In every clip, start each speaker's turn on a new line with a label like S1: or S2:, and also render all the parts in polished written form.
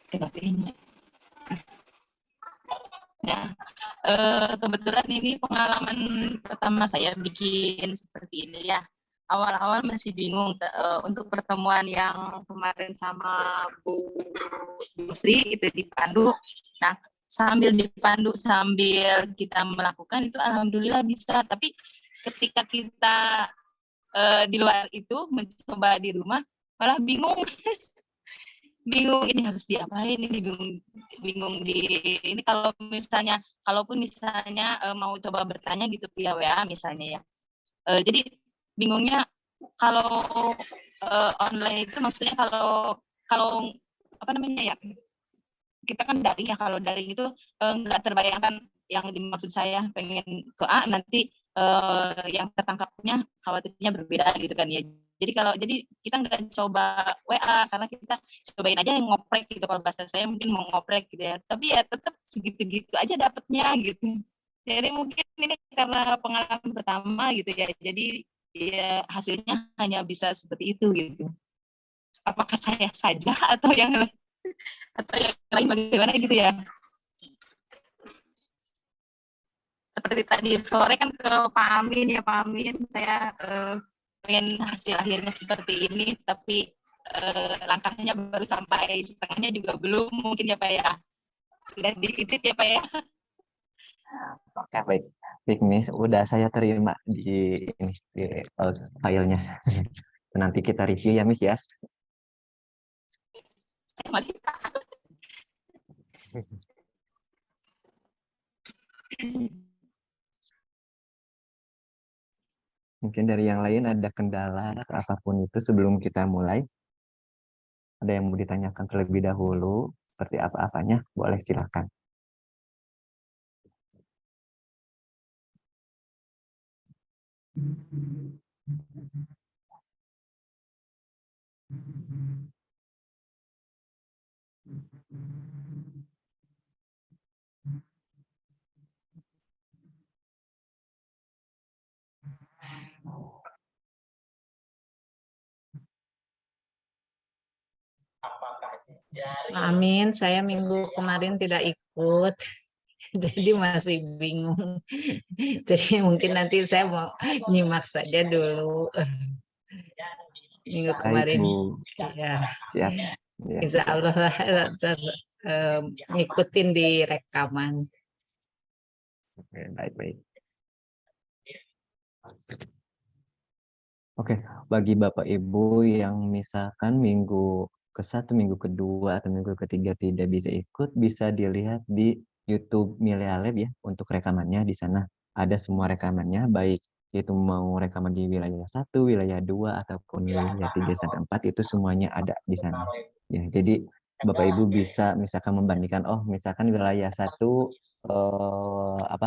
S1: Kenapa ini? Nah, kebetulan ini pengalaman pertama saya bikin seperti ini ya. Awal-awal masih bingung untuk pertemuan yang kemarin sama Bu Sri itu dipandu. Nah, sambil dipandu sambil kita melakukan itu alhamdulillah bisa. Tapi ketika kita di luar itu mencoba di rumah malah bingung. Bingung ini harus diapain, ini bingung di ini kalau misalnya kalaupun misalnya mau coba bertanya gitu via WA misalnya ya. Jadi bingungnya kalau online itu maksudnya kalau kalau apa namanya ya, kita kan daring ya, kalau daring itu nggak terbayangkan yang dimaksud saya pengen ke A nanti yang tertangkapnya khawatirnya berbeda gitu kan ya. Jadi kita nggak coba WA karena kita cobain aja ngoprek gitu, kalau bahasa saya mungkin mau ngoprek gitu ya. Tapi ya tetap segitu-gitu aja dapatnya gitu. Jadi mungkin ini karena pengalaman pertama gitu ya. Jadi ya hasilnya hanya bisa seperti itu gitu. Apakah saya saja atau yang lain bagaimana gitu ya? Seperti tadi sore kan ke Pak Amin ya, Pak Amin saya pengen hasil akhirnya seperti ini, tapi langkahnya baru sampai setengahnya juga belum mungkin ya Pak ya. Sudah dititip ya Pak ya.
S2: Oke, baik. Baik, Miss, udah saya terima di filenya. Nanti kita review ya, Miss ya. Mungkin dari yang lain ada kendala atau apapun itu sebelum kita mulai. Ada yang mau ditanyakan terlebih dahulu, seperti apa-apanya, boleh silakan.
S3: Amin, saya minggu kemarin tidak ikut, jadi masih bingung. Jadi mungkin nanti saya mau nyimak saja dulu minggu
S2: Baik,
S3: kemarin.
S2: Bu.
S3: Ya,
S2: Siap. Ya,
S3: insya
S2: siap.
S3: Allah ngikutin di rekaman.
S2: Oke, baik-baik. Oke, bagi Bapak Ibu yang misalkan minggu ke-1, minggu kedua, atau minggu ketiga tidak bisa ikut, bisa dilihat di YouTube Milea Lab ya, untuk rekamannya di sana. Ada semua rekamannya, baik itu mau rekaman di wilayah 1, wilayah 2, ataupun wilayah 3 sampai 4, itu semuanya ada di sana. Ya, jadi Bapak Ibu bisa misalkan membandingkan, oh misalkan wilayah 1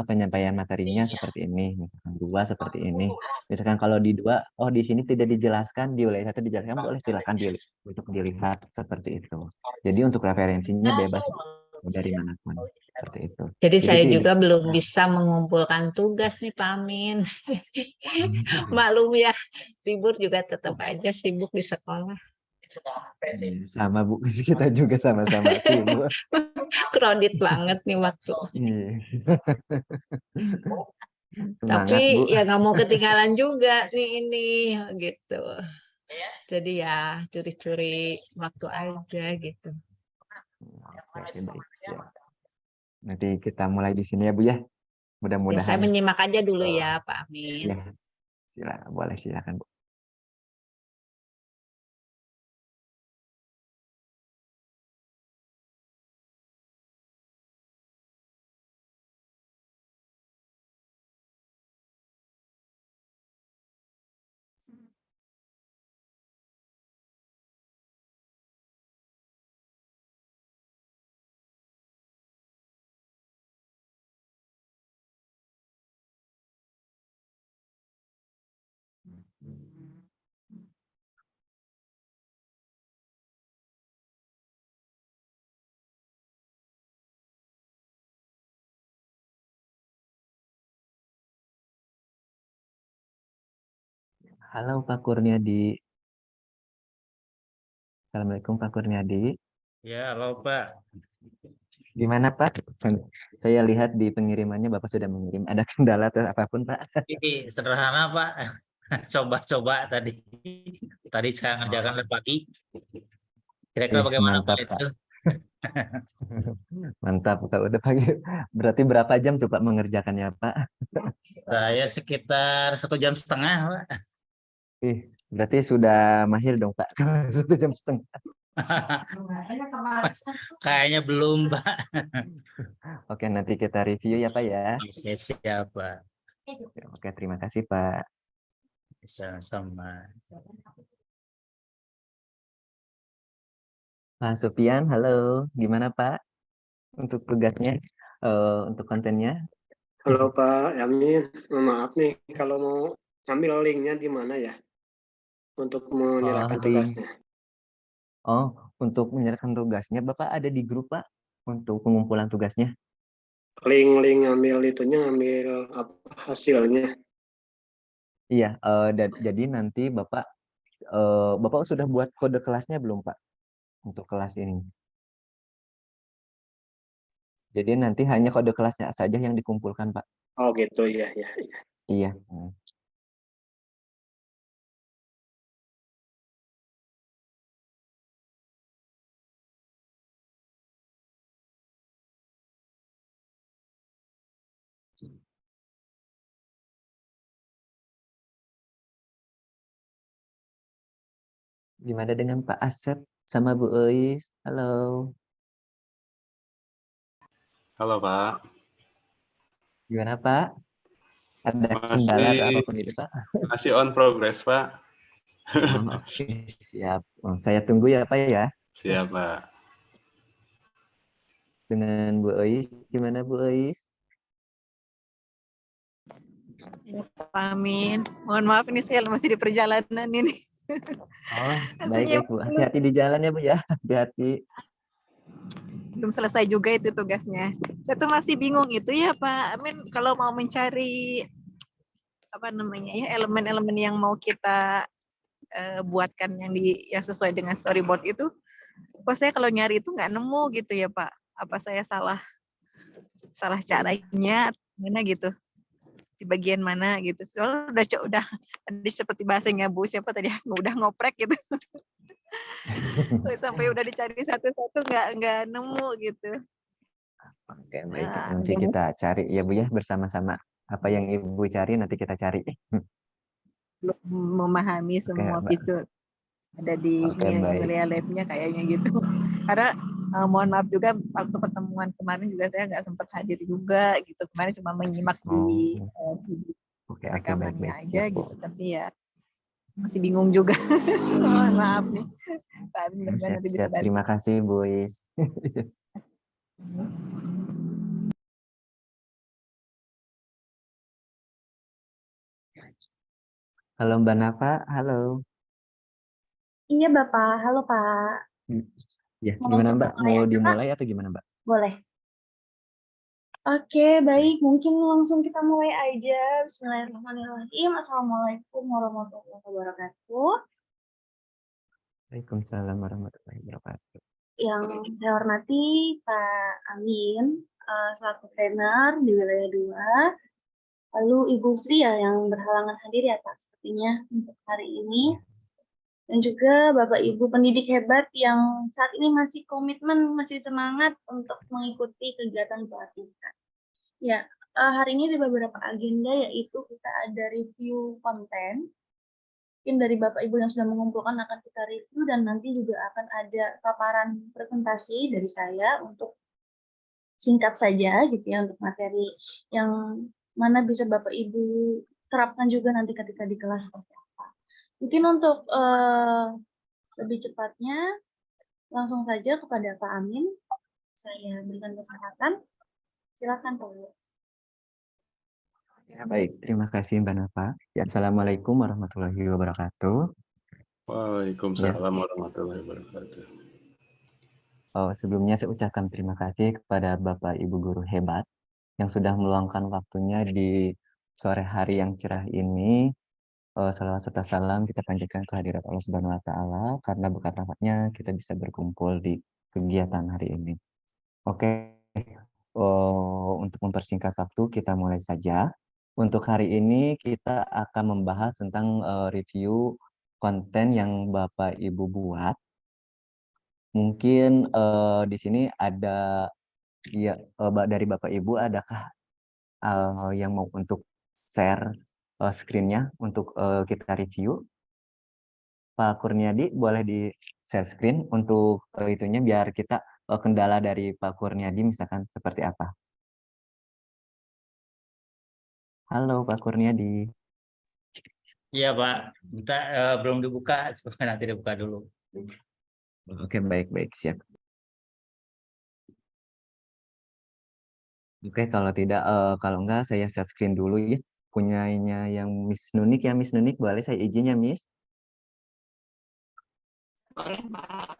S2: penyampaian materinya seperti ini, misalkan 2 seperti ini. Misalkan kalau di 2, oh di sini tidak dijelaskan, di wilayah 1 dijelaskan, boleh silakan untuk dilihat seperti itu. Jadi untuk referensinya bebas dari manapun seperti itu.
S3: Jadi saya
S2: itu
S3: juga belum bisa mengumpulkan tugas nih Pak Amin. Maklum ya, libur juga tetap aja sibuk di sekolah.
S2: sama Bu, kita juga sama-sama sibuk.
S3: Kredit banget nih waktu.
S2: Semangat
S3: Tapi
S2: Bu.
S3: ya nggak mau ketinggalan juga nih ini gitu. Jadi ya curi-curi waktu aja gitu.
S2: Oke, baik, siap. Nanti kita mulai di sini ya Bu ya.
S3: Ya saya
S2: Mudah-mudahan.
S3: menyimak aja dulu ya Pak Amin.
S2: Ya, boleh silakan Bu. Halo Pak Kurniadi. Assalamualaikum Pak Kurniadi.
S4: Ya, halo Pak.
S2: Gimana Pak? Saya lihat di pengirimannya Bapak sudah mengirim. Ada kendala atau apapun Pak?
S4: Ini sederhana Pak. Coba-coba tadi. Tadi saya ngerjakan pagi. Kira-kira bagaimana Pak
S2: Mantap Pak.
S4: itu?
S2: Mantap Pak. Udah pagi. Berarti berapa jam coba mengerjakannya Pak?
S4: Saya sekitar 1,5 jam Pak.
S2: Berarti sudah mahir dong Pak. 1,5 jam.
S4: Kayaknya belum Pak.
S2: Oke, nanti kita review ya Pak ya.
S4: Oke, siap Pak.
S2: Oke, terima kasih Pak.
S4: Sama-sama.
S2: Pak Supian, halo. Gimana Pak? Untuk tugasnya, untuk kontennya?
S5: Halo Pak Yamin, maaf nih kalau mau ambil linknya di mana ya untuk menyerahkan
S2: link.
S5: tugasnya.
S2: Oh, untuk menyerahkan tugasnya, Bapak ada di grup Pak untuk pengumpulan tugasnya?
S5: Link ngambil itunya, ngambil apa hasilnya.
S2: Iya, jadi nanti Bapak Bapak sudah buat kode kelasnya belum Pak untuk kelas ini? Jadi nanti hanya kode kelasnya saja yang dikumpulkan Pak.
S5: Oh gitu ya, ya.
S2: Iya. Gimana dengan Pak Asep sama Bu Eis? Halo.
S6: Halo Pak,
S2: Gimana Pak? Ada kendala atau apapun itu Pak?
S6: masih on progress Pak.
S2: Oke, siap. Saya tunggu ya Pak ya.
S6: Siap Pak.
S2: Dengan Bu Eis, gimana Bu Eis?
S7: Pak Amin, mohon maaf ini saya masih di perjalanan ini.
S2: Oh, baik Bu. Hati-hati di jalan ya Bu ya. Hati-hati.
S7: Belum selesai juga itu tugasnya. Saya tuh masih bingung itu ya Pak Amin, kalau mau mencari apa namanya ya elemen-elemen yang mau kita buatkan yang sesuai dengan storyboard itu, kok saya kalau nyari itu nggak nemu gitu ya Pak. Apa saya salah caranya atau gimana gitu? Di bagian mana gitu. Soalnya udah tadi seperti bahasanya Bu siapa tadi udah ngoprek gitu. Sampai udah dicari satu-satu nggak nemu gitu.
S2: Oke, baik. Nanti kita cari ya Bu ya bersama-sama. Apa yang Ibu cari nanti kita cari.
S7: Belum memahami semua fitur ada di Milea Lab-nya kayaknya gitu. Karena mohon maaf juga waktu pertemuan kemarin juga saya nggak sempat hadir juga gitu. Kemarin cuma menyimak di rekamannya aja gitu. Tapi ya masih bingung juga. Mohon maaf nih.
S2: Siap. Terima kasih Bu Is. Halo Mbak Nafa, halo.
S8: Iya Bapak, halo Pak.
S2: Ya, gimana Mbak? Mau dimulai atau gimana Mbak?
S8: Boleh. Oke, baik. Mungkin langsung kita mulai aja. Bismillahirrahmanirrahim. Assalamualaikum warahmatullahi wabarakatuh.
S2: Waalaikumsalam warahmatullahi wabarakatuh.
S8: Yang saya hormati Pak Amin, selaku trainer di wilayah 2. Lalu Ibu Sri ya yang berhalangan hadir ya Pak sepertinya untuk hari ini. Dan juga Bapak Ibu pendidik hebat yang saat ini masih komitmen, masih semangat untuk mengikuti kegiatan pelatihan. Ya, hari ini ada beberapa agenda yaitu kita ada review konten. Mungkin dari Bapak Ibu yang sudah mengumpulkan akan kita review dan nanti juga akan ada paparan presentasi dari saya untuk singkat saja gitu ya untuk materi yang mana bisa Bapak Ibu terapkan juga nanti ketika di kelas seperti apa. Mungkin untuk lebih cepatnya, langsung saja kepada Pak Amin. Saya berikan kesempatan. Silakan Pak.
S2: Ya, baik, terima kasih Mbak Nafa. Ya, Assalamualaikum warahmatullahi wabarakatuh.
S6: Waalaikumsalam warahmatullahi wabarakatuh.
S2: Sebelumnya saya ucapkan terima kasih kepada Bapak Ibu guru hebat yang sudah meluangkan waktunya di sore hari yang cerah ini. Salawat serta salam kita panjatkan kehadirat Allah Subhanahu wa Ta'ala, karena berkat rahmatnya kita bisa berkumpul di kegiatan hari ini. Oke, untuk mempersingkat waktu kita mulai saja. Untuk hari ini kita akan membahas tentang review konten yang Bapak Ibu buat. Mungkin di sini ada ya dari Bapak Ibu adakah yang mau untuk share screen-nya untuk kita review? Pak Kurniadi boleh di share screen untuk itunya biar kita kendala dari Pak Kurniadi misalkan seperti apa? Halo Pak Kurniadi.
S4: Iya Pak, kita belum dibuka, coba nanti dibuka dulu.
S2: Oke, baik siap. Oke, kalau tidak, kalau enggak saya share screen dulu ya. Punyanya yang Miss Nunik ya, Miss Nunik boleh saya izinnya Miss?
S1: Boleh, Pak.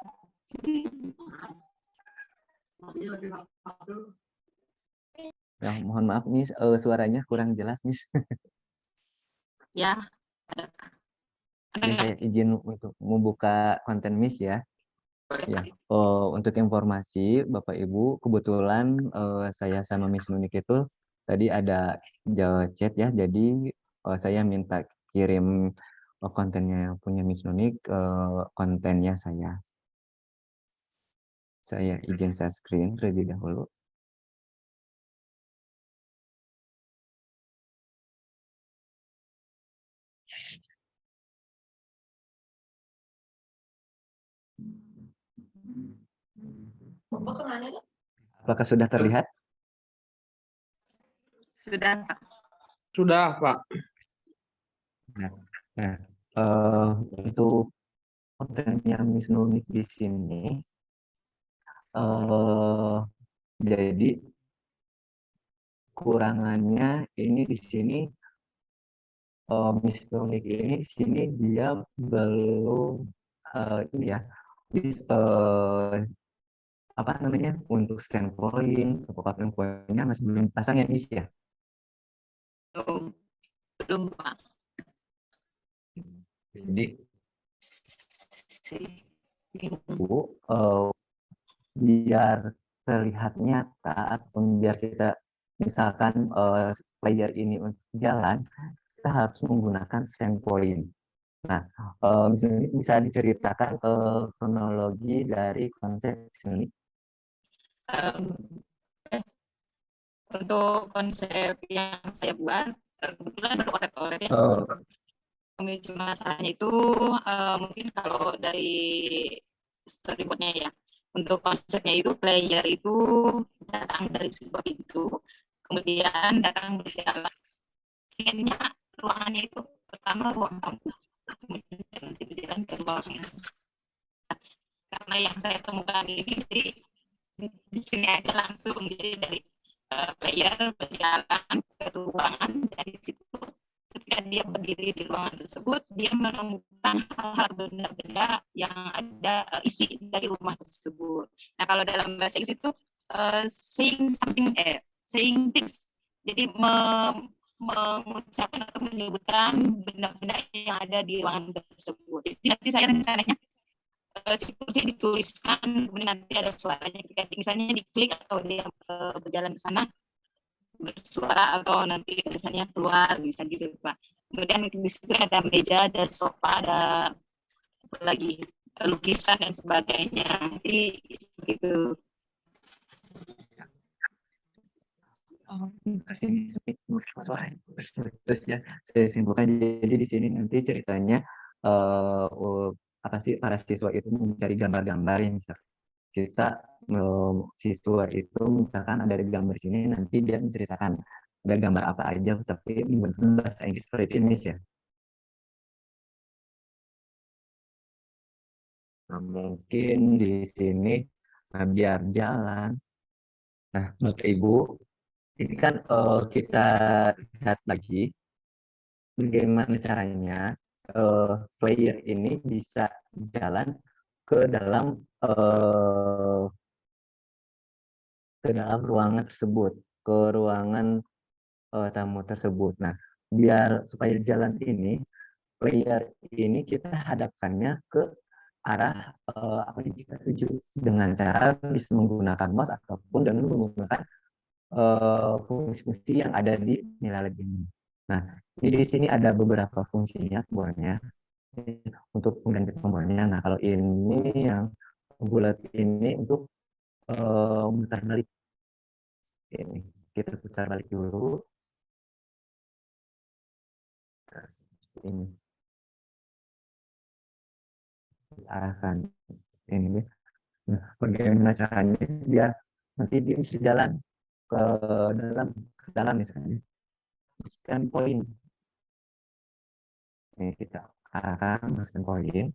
S2: Ya, mohon maaf Miss, suaranya kurang jelas Miss.
S1: Ya, ada
S2: Ya, saya izin untuk membuka konten Miss ya. Ya, untuk informasi Bapak Ibu, kebetulan saya sama Miss Nunik itu tadi ada chat ya, jadi saya minta kirim kontennya yang punya Miss Nunik, kontennya saya. Saya izin share screen terlebih dahulu. Apakah sudah terlihat?
S1: Sudah, Pak.
S5: Sudah, Pak.
S2: Nah, untuk kontennya Miss Nunik di sini, jadi kurangannya ini di sini Miss Nunik ini di sini dia belum ini ya, apa namanya untuk scan point, kabupaten poinnya masih belum pasang ya Miss ya.
S1: Belum, Pak.
S2: Jadi Bu, biar terlihat nyata atau biar kita misalkan player ini untuk jalan, kita harus menggunakan send point. Nah, misalnya bisa diceritakan kronologi dari konsep ini.
S1: Untuk konsep yang saya buat, kebetulan beroret-oret ya. Pemicu masalahnya itu mungkin kalau dari storyboardnya ya, untuk konsepnya itu player itu datang dari sebuah pintu, kemudian datang berjalan. Inginnya ruangannya itu pertama ruang tamu, kemudian nanti berjalan ke ruangnya. Karena yang saya temukan ini jadi di sini aja langsung, jadi dari player berjalan ke ruangan, dari situ ketika dia berdiri di ruangan tersebut, dia menemukan hal-hal benda-benda yang ada isi dari rumah tersebut. Nah, kalau dalam bahasa Inggris itu saying things. Jadi mengucapkan atau menyebutkan benda-benda yang ada di ruangan tersebut. Jadi nanti saya rencananya kursi dituliskan, kemudian nanti ada suaranya. Ketika misalnya diklik atau dia berjalan ke sana, bersuara atau nanti tulisannya keluar, bisa gitu Pak. Kemudian di situ ada meja, ada sofa, ada apa lagi lukisan dan sebagainya. Jadi gitu.
S2: Terima kasih suara. Terus ya, saya simpulkan jadi di sini nanti ceritanya apa sih para siswa itu mencari gambar-gambar yang bisa kita siswa itu misalkan ada gambar sini nanti dia menceritakan ada gambar apa aja tapi menggunakan bahasa Inggris seperti ini ya. Nah, mungkin di sini biar jalan. Nah, Bapak Ibu, ini kan kita lihat lagi bagaimana caranya player ini bisa jalan ke dalam ruangan tersebut, ke ruangan tamu tersebut. Nah, biar supaya jalan ini, player ini kita hadapkannya ke arah apa yang kita tuju dengan cara bisa menggunakan mouse ataupun dengan menggunakan fungsi-fungsi yang ada di nilai lab ini. Nah, di sini ada beberapa fungsinya sebenarnya untuk mengganti tombolnya. Nah, kalau ini yang bulat ini untuk putar balik. Ini kita putar balik dulu. Ini arahkan ini. Nah, bagaimana caranya biar nanti dia bisa jalan ke dalam misalnya scan point. Ini kita arahkan scan point.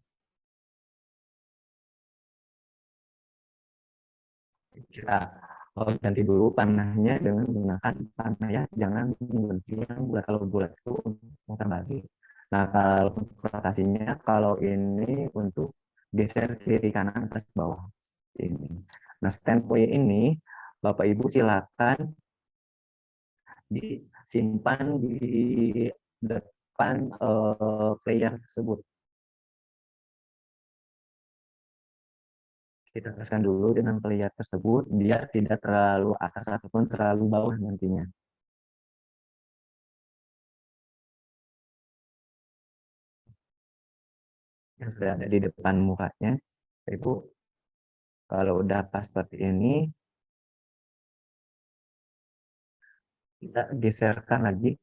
S2: Kita ganti dulu panahnya dengan menggunakan panah ya, jangan mengganti yang bulat. Kalau bulat itu muter balik. Nah, kalau untuk rotasinya, kalau ini untuk geser kiri kanan atas bawah ini. Nah, standpoint ini Bapak Ibu silakan disimpan di depan player tersebut. Kita tekan dulu dengan player tersebut biar tidak terlalu atas ataupun terlalu bawah nantinya. Yang sudah ada di depan mukanya, Ibu, kalau udah pas seperti ini, kita geserkan lagi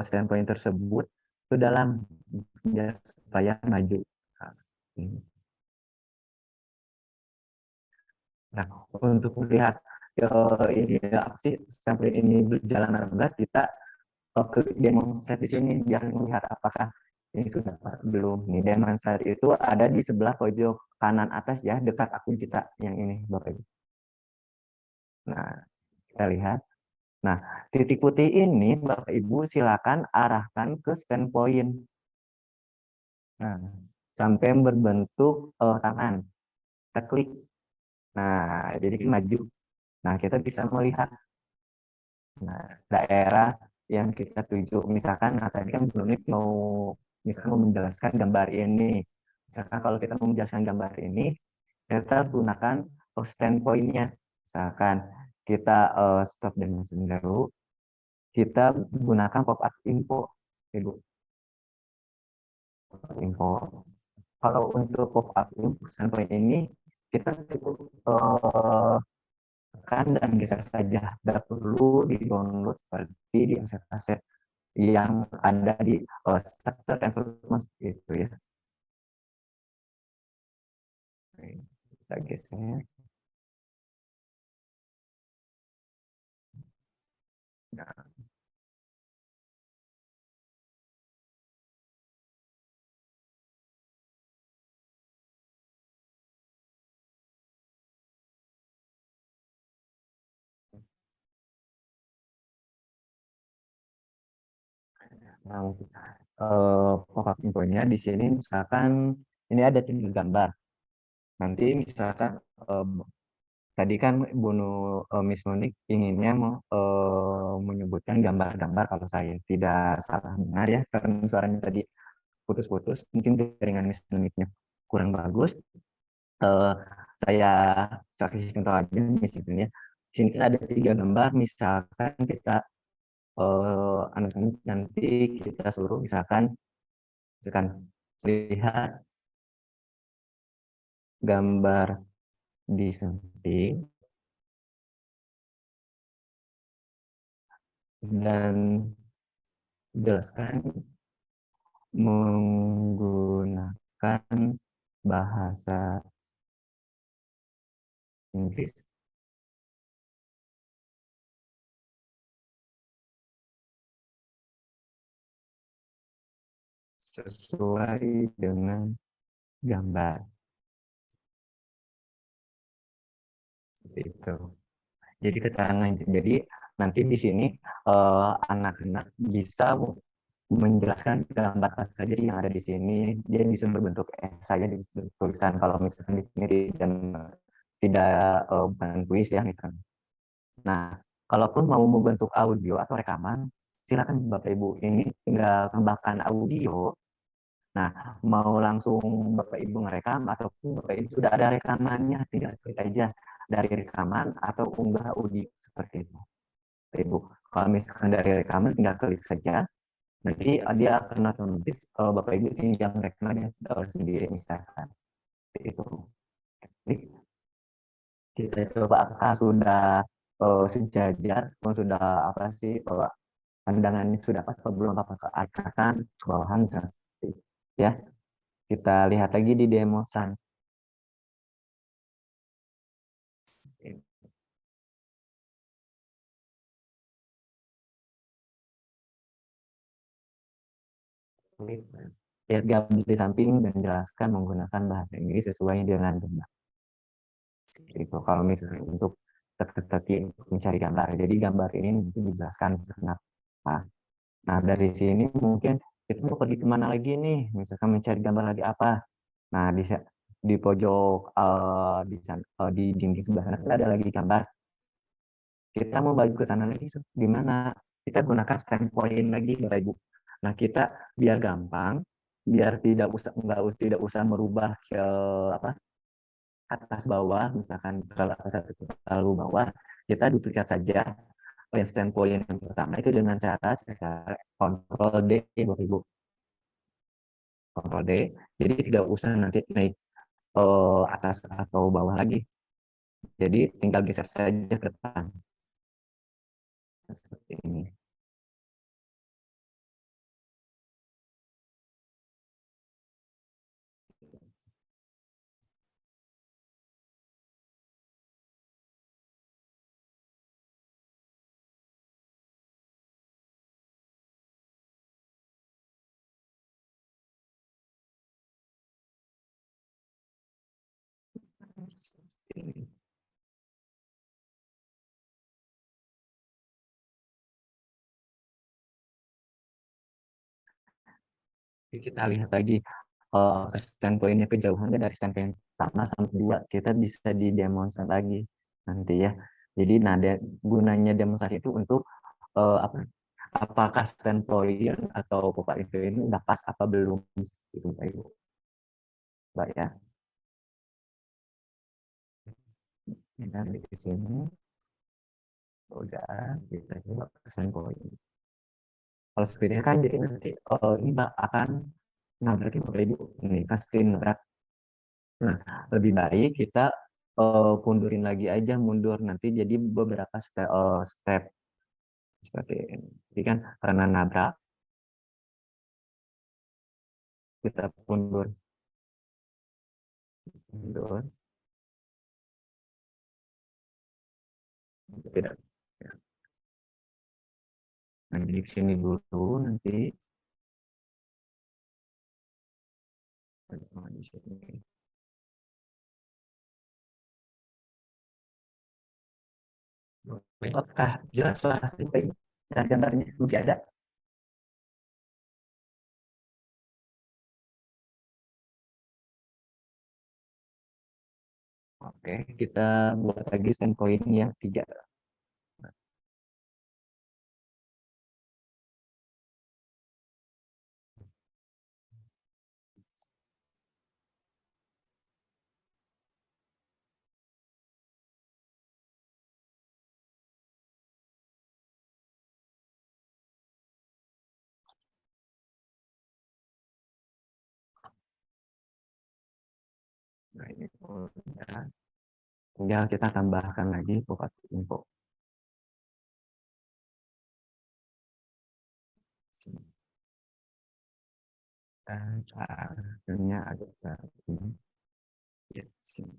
S2: standpoint tersebut ke dalam ya, supaya maju. Nah, untuk melihat ini apa sih standpoint ini berjalan atau enggak, kita ke demonstrasi di sini biar melihat apakah ini sudah pas belum. Nih, demonstrasi itu ada di sebelah pojok kanan atas ya, dekat akun kita yang ini, Bapak Ibu. Nah, kita lihat. Nah, titik putih ini Bapak Ibu silakan arahkan ke standpoint. Nah, sampai berbentuk tangan. Kita klik. Nah, jadi maju. Nah, kita bisa melihat daerah yang kita tuju. Misalkan, nah tadi kan belum mau misalkan mau menjelaskan gambar ini. Misalkan kalau kita mau menjelaskan gambar ini, kita gunakan standpoint-nya. Misalkan kita stop dengan dulu. Kita gunakan pop-up info. Ibu. Info. Kalau untuk pop-up info standpoint ini, kita cukup tekan dan geser saja, tidak perlu di-download seperti di aset-aset yang ada di structure environment itu ya. Kita geser. Nah. Nah, pop-up infonya di sini misalkan ini ada 3 gambar. Nanti misalkan tadi kan Miss Monik inginnya menyebutkan gambar-gambar, kalau saya tidak salah dengar ya, karena suaranya tadi putus-putus, mungkin jaringan Miss Moniknya kurang bagus. Saya kasih contoh aja misalnya. Di sini kan ada 3 gambar, misalkan kita anak-anak nanti kita suruh misalkan lihat gambar di samping dan jelaskan menggunakan bahasa Inggris. Sesuai dengan gambar. Itu. Jadi keterangan. Jadi nanti di sini anak-anak bisa menjelaskan gambar apa saja sih yang ada di sini. Dia bisa berbentuk saja di tulisan. Kalau misalkan di sini tidak bukan kuis ya misalnya. Nah, kalaupun mau membentuk audio atau rekaman, silakan Bapak Ibu ini tinggal tambahkan audio Nah, mau langsung Bapak Ibu ngerekam ataupun Bapak Ibu sudah ada rekamannya, tinggal klik aja dari rekaman atau unggah uji seperti itu. Bapak Ibu, kalau misalkan dari rekaman tinggal klik saja, nanti dia akan otomatis Bapak Ibu tinggal rekamannya sendiri misalkan. Itu. Kita coba apakah sudah sejajar, sudah apa sih pandangannya sudah pas atau belum, apakah akan ke bawahan misalnya seperti itu. Ya, kita lihat lagi di demo San. Lihat gambar di samping dan jelaskan menggunakan bahasa Inggris sesuai dengan gambar. Itu kalau misalnya untuk teka-teki untuk mencari gambar. Jadi gambar ini mungkin dijelaskan kenapa. Nah, dari sini mungkin kita mau pergi kemana lagi nih? Misalkan mencari gambar lagi apa? Nah, di pojok di dinding sebelah sana ada lagi gambar. Kita mau balik ke sana lagi gimana? Kita gunakan standpoint lagi, Bapak Ibu. Nah, kita biar gampang, biar tidak usah merubah ke apa atas bawah, misalkan kalau atas terlalu bawah, kita duplikat saja standpoint yang pertama itu dengan cara Ctrl D, Bapak Ibu. Ctrl D. Jadi tidak usah nanti naik atas atau bawah lagi. Jadi tinggal geser saja ke depan. Seperti ini. Seperti ini. Jadi kita lihat lagi standpointnya kejauhannya dari standpoint pertama sampai 2 kita bisa didemonstrasi lagi nanti ya. Jadi gunanya demonstrasi itu untuk apakah standpoint atau pokok info ini udah pas apa belum itu Pak Ibu. Baik ya. Dan di sini udah kita coba standpoint. Kalau screen kan jadi nanti ini akan berarti Bapak Ibu ini kan screen nabrak. Nah, lebih baik kita mundurin lagi aja, mundur nanti jadi beberapa step seperti ini. Jadi kan karena nabrak kita mundur, tidak. Nah, di sini dulu nanti di sini. Apakah jelas suara streaming dan gambarnya masih ada? Oke, kita buat lagi standpoint yang 3. Nah, ini ya. Tinggal kita tambahkan lagi pokok info. Dan caranya agak ini. Ya, sini.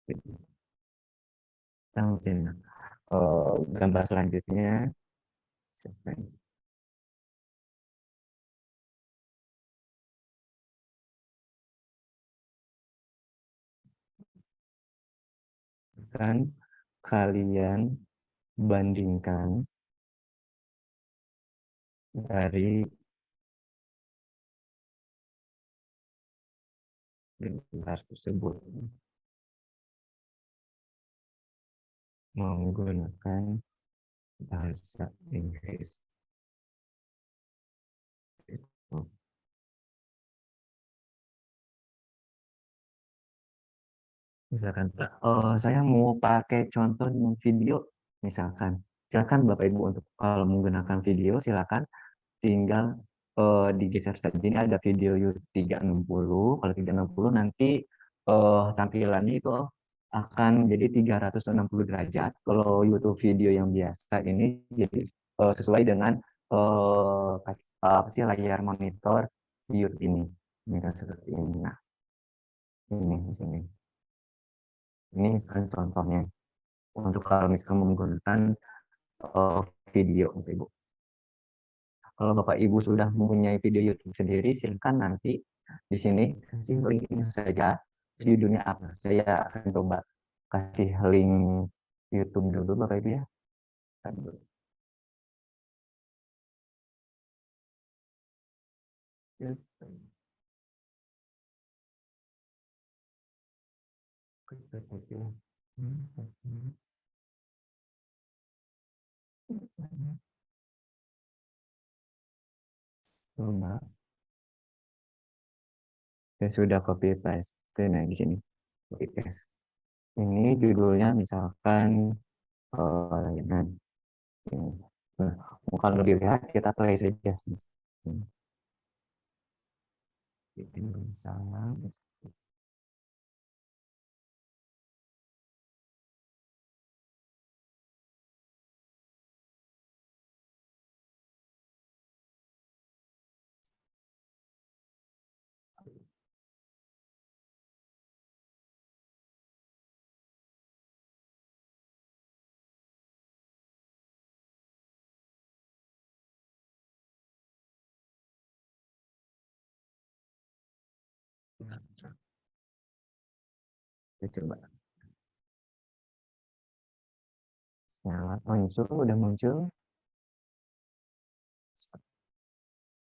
S2: Kita mungkin gambar selanjutnya. Kan kalian bandingkan dari gambar tersebut menggunakan bahasa Inggris. Misalkan, saya mau pakai contoh dengan video, misalkan. Silakan Bapak Ibu untuk kalau menggunakan video silakan tinggal digeser saja. Ini ada video YouTube 360. Kalau 360 nanti tampilannya itu akan jadi 360 derajat. Kalau YouTube video yang biasa ini jadi sesuai dengan apa sih layar monitor YouTube ini. Ini kan seperti ini. Nah, ini di sini. Ini misalkan contohnya untuk kalau misalkan menggunakan video Bapak Ibu. Kalau Bapak Ibu sudah mempunyai video YouTube sendiri, silakan nanti di sini kasih linknya saja. Judulnya apa? Saya akan coba kasih link YouTube dulu Bapak Ibu ya. Coba. Saya sudah copy paste. Nah, di sini copy paste. Ini judulnya misalkan layanan. Nah, kalau dilihat kita play saja. Ini misalnya. Kita coba. Nah, muncul, udah muncul.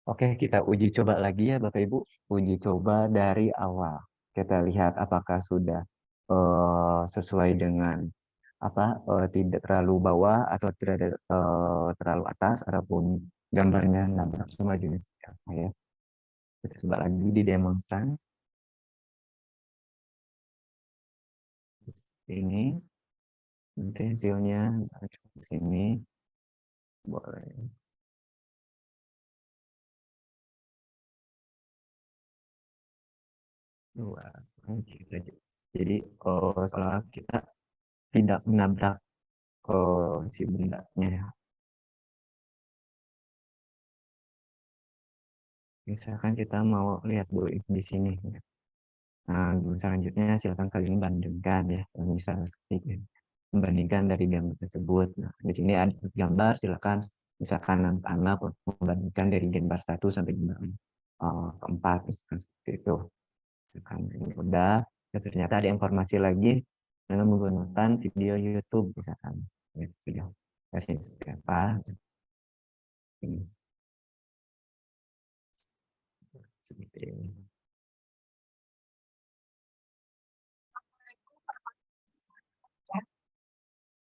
S2: Oke, kita uji coba lagi ya Bapak Ibu. Uji coba dari awal. Kita lihat apakah sudah sesuai dengan apa tidak terlalu bawah atau tidak terlalu atas ataupun gambarnya nabrak sama jenis apa ya. Kita coba lagi di demonstran. Ini nanti hasilnya di sini boleh. Jadi setelah kita tidak menabrak si bendanya ya. Misalkan kita mau lihat dulu di sini. Nah, selanjutnya silakan kalian bandingkan ya. Misalkan membandingkan dari gambar tersebut. Nah, di sini ada gambar, silakan misalkan anak membandingkan dari gambar 1 sampai gambar 4 misalkan seperti itu. Misalkan ini udah, dan ternyata ada informasi lagi dengan menggunakan video YouTube misalkan. Ya, sudah kasih seperti apa. Ini. Seperti ini.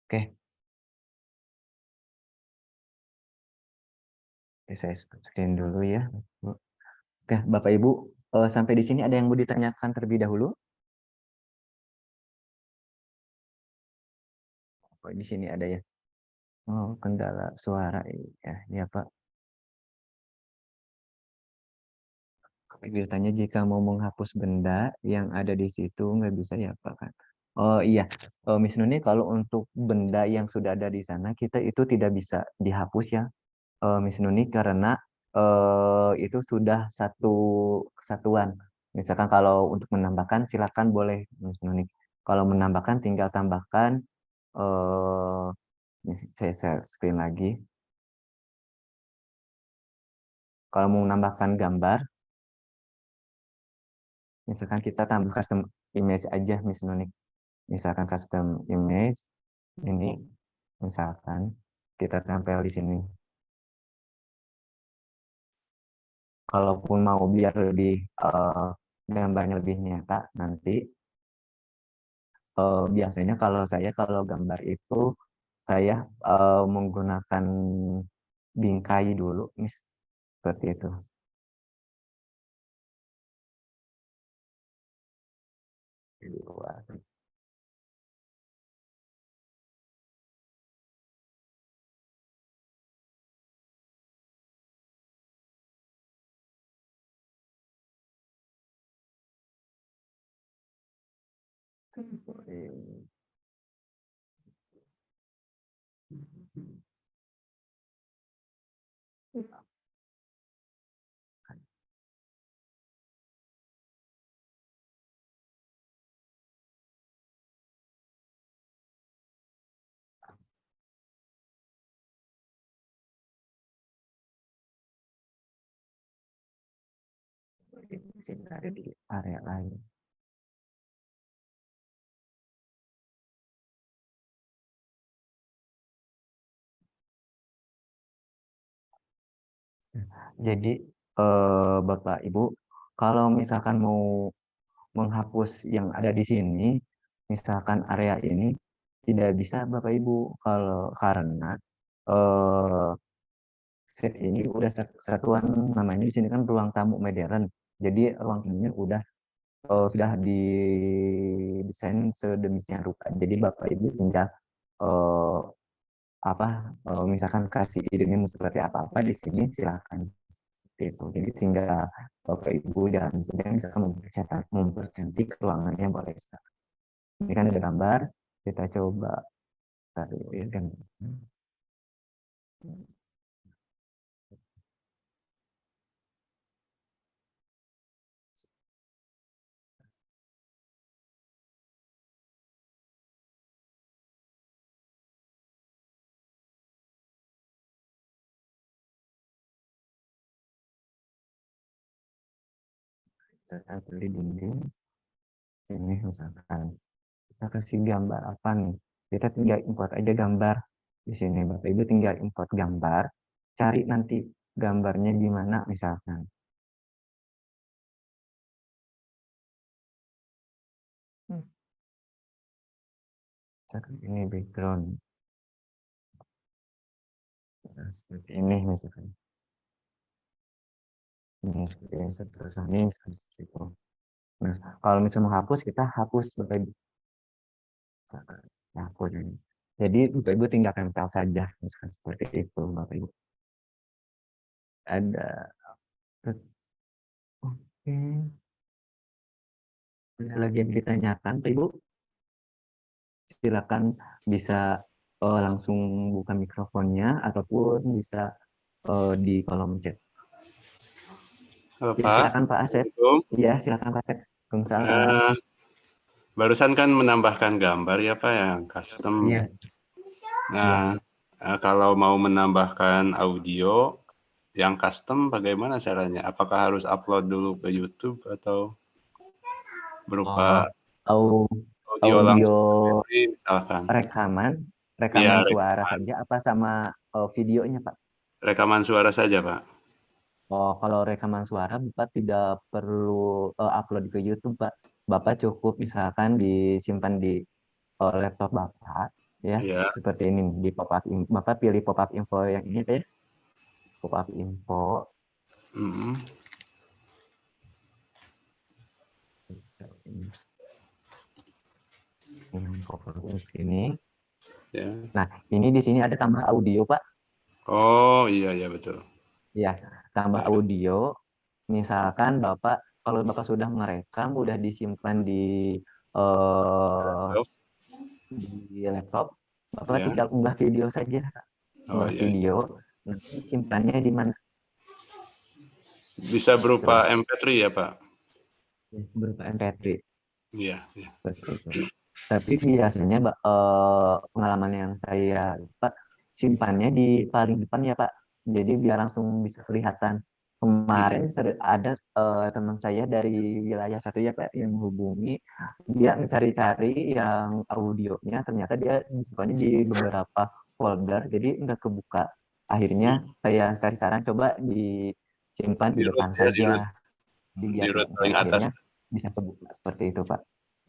S2: Oke. Saya stop screen dulu ya. Oke, Bapak Ibu, sampai di sini ada yang mau ditanyakan terlebih dahulu? Oh, di sini ada ya. Oh, kendala suara ya, ya Pak. Ditanya jika mau menghapus benda yang ada di situ nggak bisa ya Pak kan? Oh iya, Miss Nuni kalau untuk benda yang sudah ada di sana kita itu tidak bisa dihapus ya, Miss Nuni karena itu sudah satu kesatuan. Misalkan kalau untuk menambahkan silakan boleh Miss Nuni. Kalau menambahkan tinggal tambahkan. Saya share screen lagi. Kalau mau menambahkan gambar, misalkan kita tambah custom image aja, Miss Nunik. Misalkan custom image, ini misalkan kita tempel di sini. Kalaupun mau biar lebih gambarnya lebih nyata, nanti biasanya kalau gambar itu saya menggunakan bingkai dulu, Miss, seperti itu. Kedua. Masih berada di area lain. Jadi Bapak Ibu, kalau misalkan mau menghapus yang ada di sini, misalkan area ini tidak bisa Bapak Ibu karena set ini udah satuan namanya di sini kan ruang tamu modern. Jadi ruang tamunya sudah didesain sedemikian rupa. Jadi Bapak Ibu tinggal misalkan kasih idenya mau seperti apa di sini silakan. Itu. Jadi tinggal Bapak Ibu jalan saja misalkan mempercantik ruangannya boleh. Ini kan ada gambar, kita coba taruh kan. Kita pilih dinding sini misalkan kita kasih gambar apa nih, kita tinggal import aja gambar di sini. Bapak Ibu tinggal import gambar, cari nanti gambarnya di mana misalkan. Misalkan ini background seperti ini misalkan. Ini seperti ini seperti itu. Nah, kalau misalnya menghapus, kita hapus Bapak Ibu. Hapus ini. Jadi Bapak Ibu tinggal tempel saja, misalkan seperti itu Bapak Ibu. Ada. Oke. Ada lagi yang ditanyakan, Pak Ibu? Silakan bisa langsung buka mikrofonnya ataupun bisa di kolom chat.
S6: Halo,
S2: Ya,
S6: Pak.
S2: silakan Pak Asep. Iya, silakan Pak Asep. Waalaikumsalam.
S6: Barusan kan menambahkan gambar ya Pak yang custom.
S2: Iya.
S6: Nah, kalau mau menambahkan audio yang custom bagaimana caranya? Apakah harus upload dulu ke YouTube atau berupa audio langsung misalkan?
S2: Rekaman
S6: Ya,
S2: suara saja apa sama videonya Pak?
S6: Rekaman suara saja Pak.
S2: Oh, kalau rekaman suara Bapak tidak perlu upload ke YouTube, Pak. Bapak cukup misalkan disimpan di laptop Bapak, ya, seperti ini di pop-up. Bapak pilih pop-up info yang ini, ya. Pop-up info. Ini.
S6: Ya.
S2: Nah, ini di sini ada tambah audio, Pak.
S6: Oh, iya betul.
S2: Ya, tambah audio. Misalkan Bapak, kalau Bapak sudah merekam, udah disimpan di laptop, Bapak tinggal unggah video saja. Unggah video, nanti simpannya di mana?
S6: Bisa berupa MP3 ya Pak?
S2: Berupa MP3.
S6: Iya.
S2: Tapi biasanya pengalaman yang saya Pak, simpannya di paling depan ya Pak. Jadi biar langsung bisa kelihatan. Kemarin ada teman saya dari wilayah satu ya Pak yang menghubungi, dia mencari-cari yang audionya, ternyata dia simpannya di beberapa folder, jadi nggak kebuka. Akhirnya saya kasih saran coba disimpan di depan saja. Jadi biar akhirnya bisa kebuka seperti itu Pak.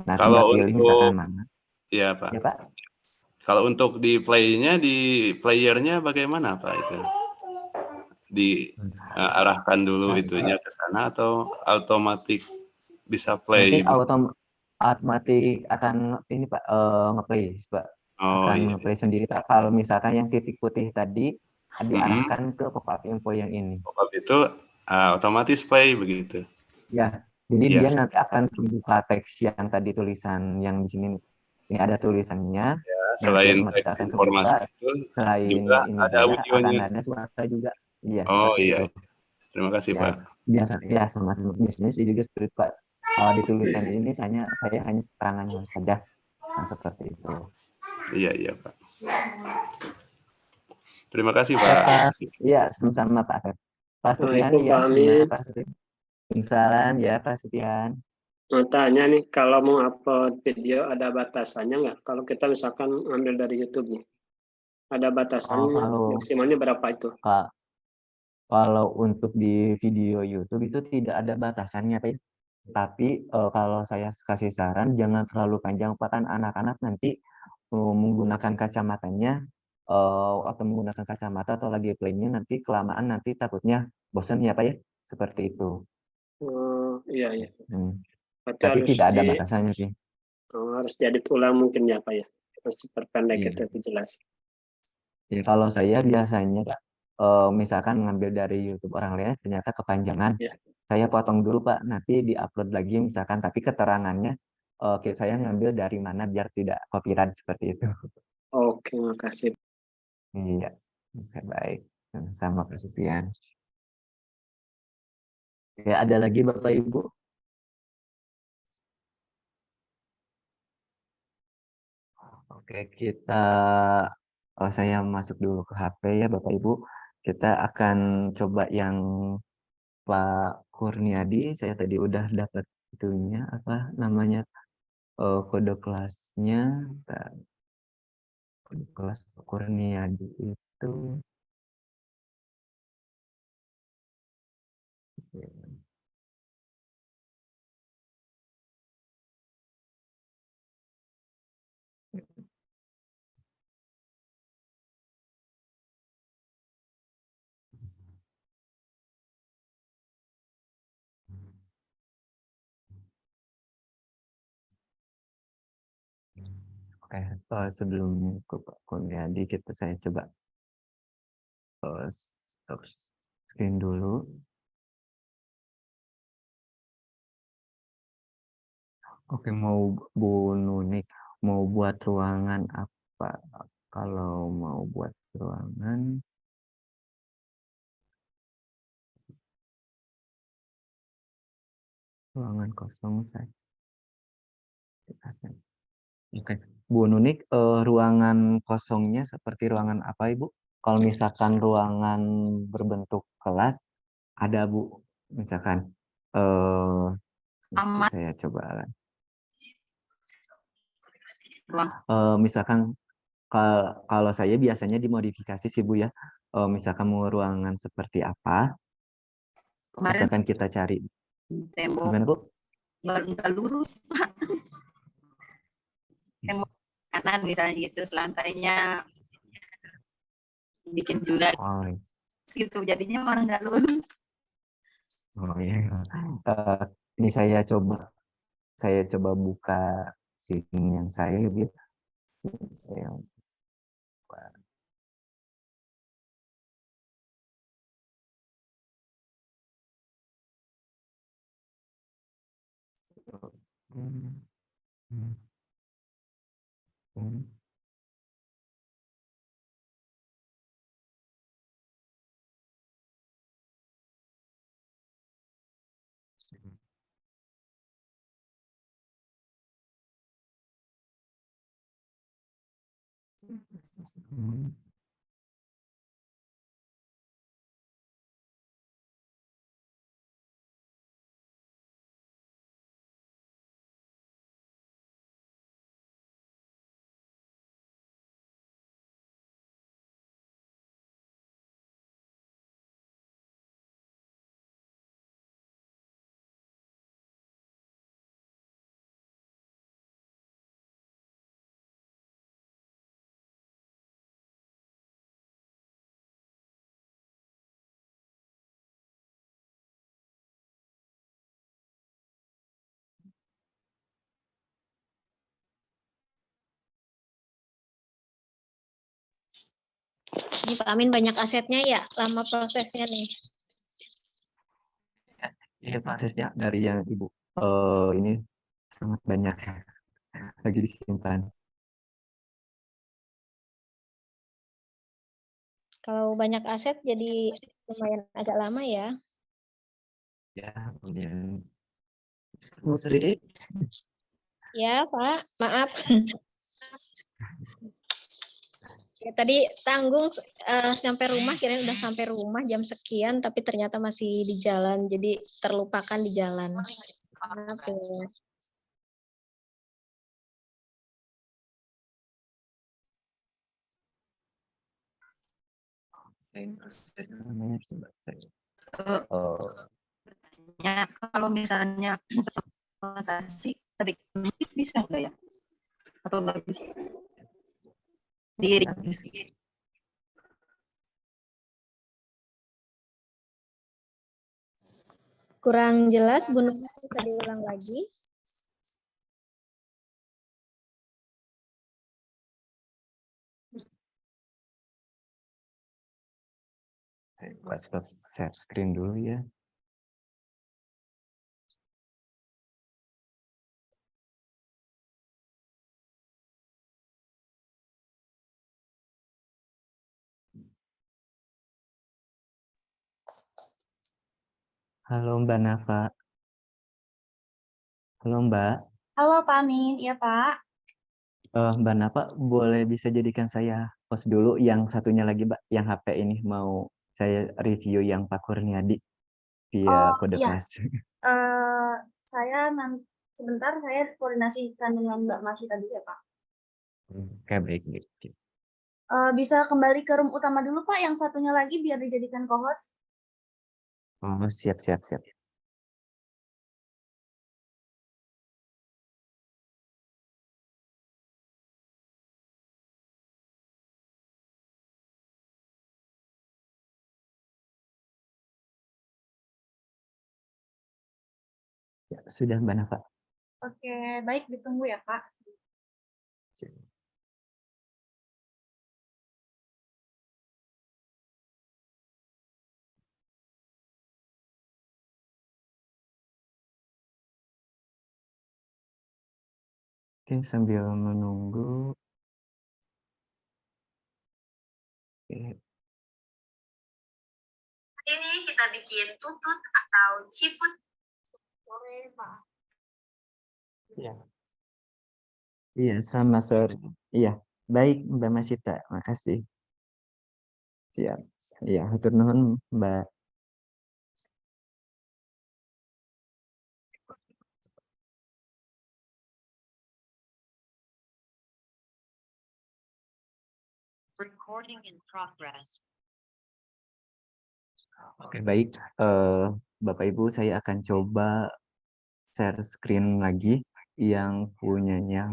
S2: Nah,
S6: kalau
S2: pilih misalkan mana.
S6: Iya Pak.
S2: Ya Pak.
S6: Kalau untuk di playernya bagaimana Pak itu? Diarahkan dulu itunya ke sana atau otomatis bisa play?
S2: otomatis akan ini Pak, nge-play Pak.
S6: Oh
S2: Akan
S6: iya.
S2: nge-play sendiri Pak. Kalau misalkan yang titik putih tadi diarahkan ke pop-up info yang ini.
S6: Pop-up itu otomatis play begitu.
S2: Ya, jadi
S6: Iya.
S2: dia nanti akan buka teks yang tadi tulisan yang di sini nih. Ini ada tulisannya.
S6: Ya,
S2: Nanti
S6: selain
S2: otomatis
S6: teks
S2: akan
S6: informasi
S2: kebuka.
S6: itu
S2: Selain
S6: juga
S2: ini
S6: ada
S2: juga akan
S6: audionya.
S2: ada suara juga. Iya,
S6: Oh
S2: seperti
S6: iya.
S2: itu.
S6: Terima kasih
S2: Ya,
S6: Pak.
S2: biasa ya sama-sama bisnis juga seperti itu, Pak. Kalau di tulisan ini saya hanya keterangannya saja. Nah, seperti itu.
S6: Iya iya Pak. Terima kasih
S2: Oke,
S6: Pak.
S2: Pak. Iya, sama-sama Pak Asep. Pak Supian
S5: Assalamualaikum
S2: ya,
S5: Pak
S2: gimana
S5: Amin.
S2: Pak Supian? Waalaikumsalam ya Pak Supian.
S5: Mau tanya nih, kalau mau upload video ada batasannya nggak? Kalau kita misalkan ambil dari YouTube nih, ada batasannya,
S2: kalau
S5: maksimalnya berapa itu?
S2: kalau untuk di video YouTube itu tidak ada batasannya, Pak. Tapi kalau saya kasih saran jangan terlalu panjang, Pak, kan anak-anak nanti menggunakan kacamatanya atau menggunakan kacamata atau lagi playnya nanti kelamaan nanti takutnya bosan ya, Pak ya. Seperti itu.
S5: Oh, iya iya. Berarti
S2: Tapi
S5: harus
S2: tidak ada batasannya sih.
S5: harus diedit ulang mungkin ya Pak ya. Harus diperpendek
S2: Iya.
S5: itu lebih jelas.
S2: Ya, kalau saya biasanya Pak, misalkan ngambil dari YouTube orang lain ternyata kepanjangan,
S5: Ya.
S2: saya potong dulu Pak, nanti diupload lagi misalkan, tapi keterangannya saya ngambil dari mana biar tidak copyright seperti itu.
S5: Oke, makasih.
S2: Iya, oke, baik. Sama Pak Supian. Ya, ada lagi Bapak Ibu? Oke, saya masuk dulu ke HP ya Bapak Ibu. Kita akan coba yang Pak Kurniadi, saya tadi udah dapat itunya apa namanya kode kelasnya. Bentar. Kode kelas Pak Kurniadi itu oke, sebelumnya ke Pak Kurniadi saya coba stop screen dulu. Oke, mau Bu Nunik mau buat ruangan apa? Kalau mau buat ruangan kosong saya. Oke, Bu Nunik, ruangan kosongnya seperti ruangan apa Ibu? Kalau misalkan ruangan berbentuk kelas ada Bu, misalkan
S1: Amat.
S2: saya coba.
S1: Ruang.
S2: Misalkan kalau saya biasanya dimodifikasi sih Bu ya. Misalkan mau ruangan seperti apa,
S1: Kemarin
S2: misalkan kita cari.
S1: tembok
S2: Gimana Bu?
S1: nggak lurus Pak. Tembok kanan misalnya gitu, selantainya bikin juga
S2: Oh,
S1: gitu, jadinya malah nggak lurus.
S2: oh iya. Ini saya coba buka screen yang saya gitu. Saya buka.
S9: Ini Pak Amin banyak asetnya ya, lama prosesnya nih.
S2: Iya prosesnya dari yang Ibu ini sangat banyak lagi disimpan.
S9: Kalau banyak aset jadi lumayan agak lama ya.
S2: Ya, kemudian sering.
S9: Ya Pak, maaf. Ya, tadi tanggung sampai rumah, kirain udah sampai rumah jam sekian, tapi ternyata masih di jalan, jadi terlupakan di jalan. Maaf ya.
S1: Ya, kalau misalnya sih sedikit bisa nggak ya? Atau nggak bisa? Diri.
S9: Kurang jelas, Bu Nur, bisa diulang lagi?
S2: Saya buat stop share screen dulu ya. Halo Mbak Nafa. Halo Mbak.
S8: Halo Pak Amin, iya Pak.
S2: Mbak Nafa boleh bisa jadikan saya host dulu, yang satunya lagi Mbak, yang HP ini mau saya review yang Pak Kurniadi via
S8: Oh
S2: kode
S8: iya,
S2: kelas.
S8: saya nanti sebentar saya koordinasikan dengan Mbak Masita dulu ya Pak.
S2: Oke, baik.
S8: Bisa kembali ke room utama dulu Pak, yang satunya lagi biar dijadikan co-host.
S2: Oh, siap. Ya, sudah Mbak Nafa.
S8: Oke, baik ditunggu ya Pak.
S2: Oke, sambil menunggu. Oke.
S10: Ini kita bikin tutut atau ciput.
S2: Iya. Iya, sama sore. Iya, baik Mbak Masita, makasih. Siap. Iya, hatur nuhun Mbak.
S10: Recording in progress.
S2: Oke, baik. Bapak Ibu, saya akan coba share screen lagi yang punyanya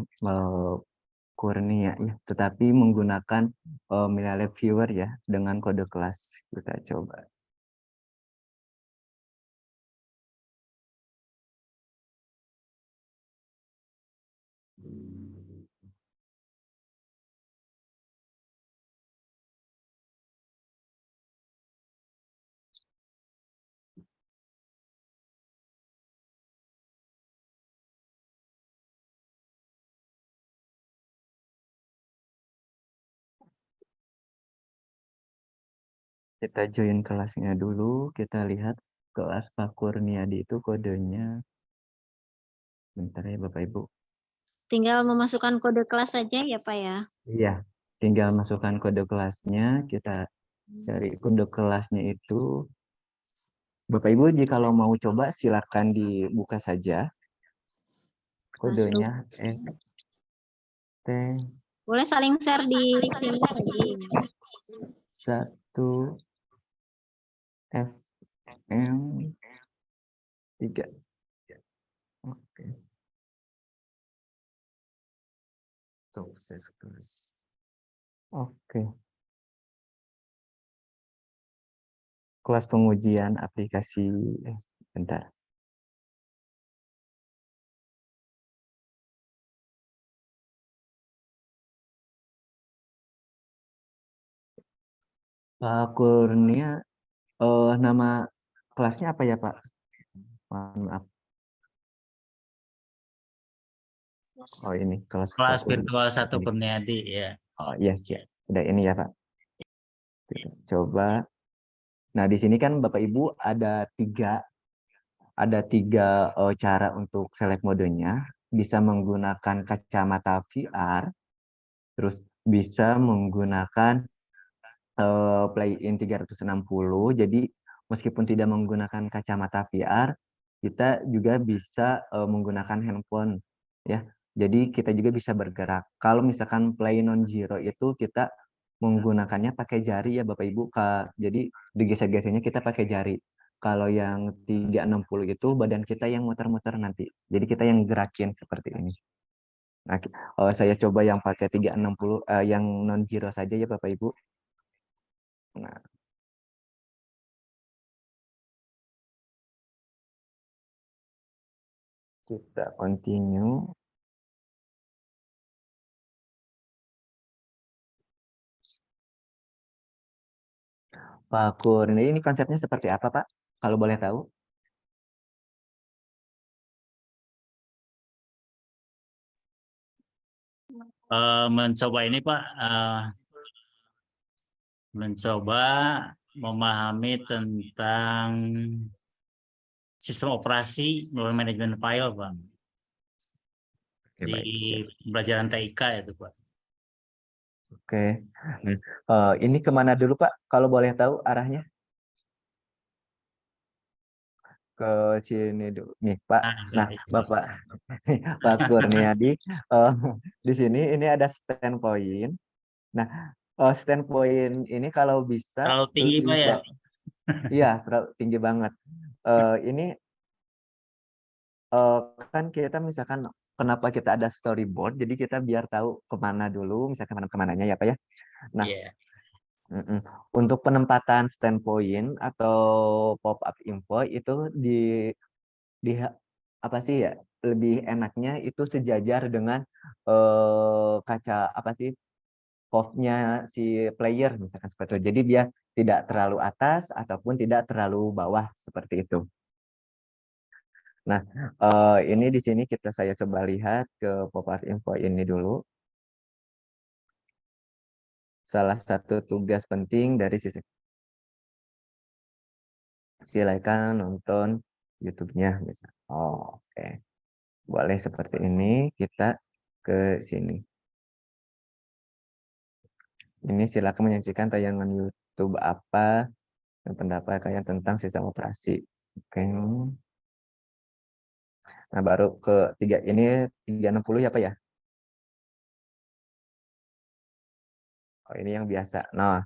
S2: Kurnia ya, tetapi menggunakan Millalab Viewer ya, dengan kode kelas. Kita coba. Kita join kelasnya dulu, kita lihat kelas Pak Kurniadi itu kodenya. Bentar ya Bapak Ibu.
S9: Tinggal memasukkan kode kelas saja ya Pak ya.
S2: Iya, tinggal masukkan kode kelasnya, kita cari kode kelasnya itu. Bapak Ibu jika kalau mau coba silakan dibuka saja. Kodenya ST
S9: Boleh saling share di sini lagi.
S2: 1 FM 3. Oke. Sukses kelas. Oke. Kelas pengujian aplikasi. Bentar. Pak Kurnia, nama kelasnya apa ya Pak? Mohon maaf. Oh ini kelas
S4: Kelas
S2: Pak Kurnia.
S4: virtual 1
S2: Ini.
S4: Kurniadi ya.
S2: Oh yes ya, udah ini ya Pak. Coba. Nah di sini kan Bapak Ibu ada tiga cara untuk select modenya. Bisa menggunakan kacamata VR, terus bisa menggunakan play-in 360. Jadi meskipun tidak menggunakan kacamata VR, kita juga bisa menggunakan handphone ya. Jadi kita juga bisa bergerak. Kalau misalkan play non zero itu kita menggunakannya pakai jari ya Bapak Ibu. Jadi digeser-gesernya kita pakai jari. Kalau yang 360 itu badan kita yang muter-muter nanti. Jadi kita yang gerakin seperti ini. Nah, saya coba yang pakai 360 yang non zero saja ya Bapak Ibu. Nah, kita continue. Pak Kurnia, ini konsepnya seperti apa Pak? Kalau boleh tahu?
S4: Mencoba ini Pak, mencoba memahami tentang sistem operasi melalui manajemen file Pak.
S2: Oke,
S4: Di
S2: baik, siap.
S4: pelajaran TIK itu Pak.
S2: Oke. Ini kemana dulu Pak? Kalau boleh tahu arahnya? Ke sini dulu. Nih Pak. Nah, Bapak Pak Kurniadi, di sini ini ada standpoint. Nah, standpoint ini kalau bisa
S4: Terlalu tinggi Pak ya?
S2: Iya, terlalu tinggi banget. Ini kan kita misalkan kenapa kita ada storyboard, jadi kita biar tahu kemana dulu, misalkan kemananya ya Pak ya. Nah,
S4: Iya.
S2: Untuk penempatan standpoint atau pop-up info itu di apa sih ya, lebih enaknya itu sejajar dengan kaca apa sih, POV-nya si player misalkan seperti itu. Jadi dia tidak terlalu atas ataupun tidak terlalu bawah seperti itu. Nah, ini di sini saya coba lihat ke pop-up info ini dulu. Salah satu tugas penting dari sisi silakan nonton YouTube-nya misal. Oh, oke. Boleh seperti ini, kita ke sini. Ini silakan menyaksikan tayangan YouTube apa dan pendapat kalian tentang sistem operasi. Oke. Nah, baru ke 3 ini 360 ya Pak ya? Oh, ini yang biasa. Nah,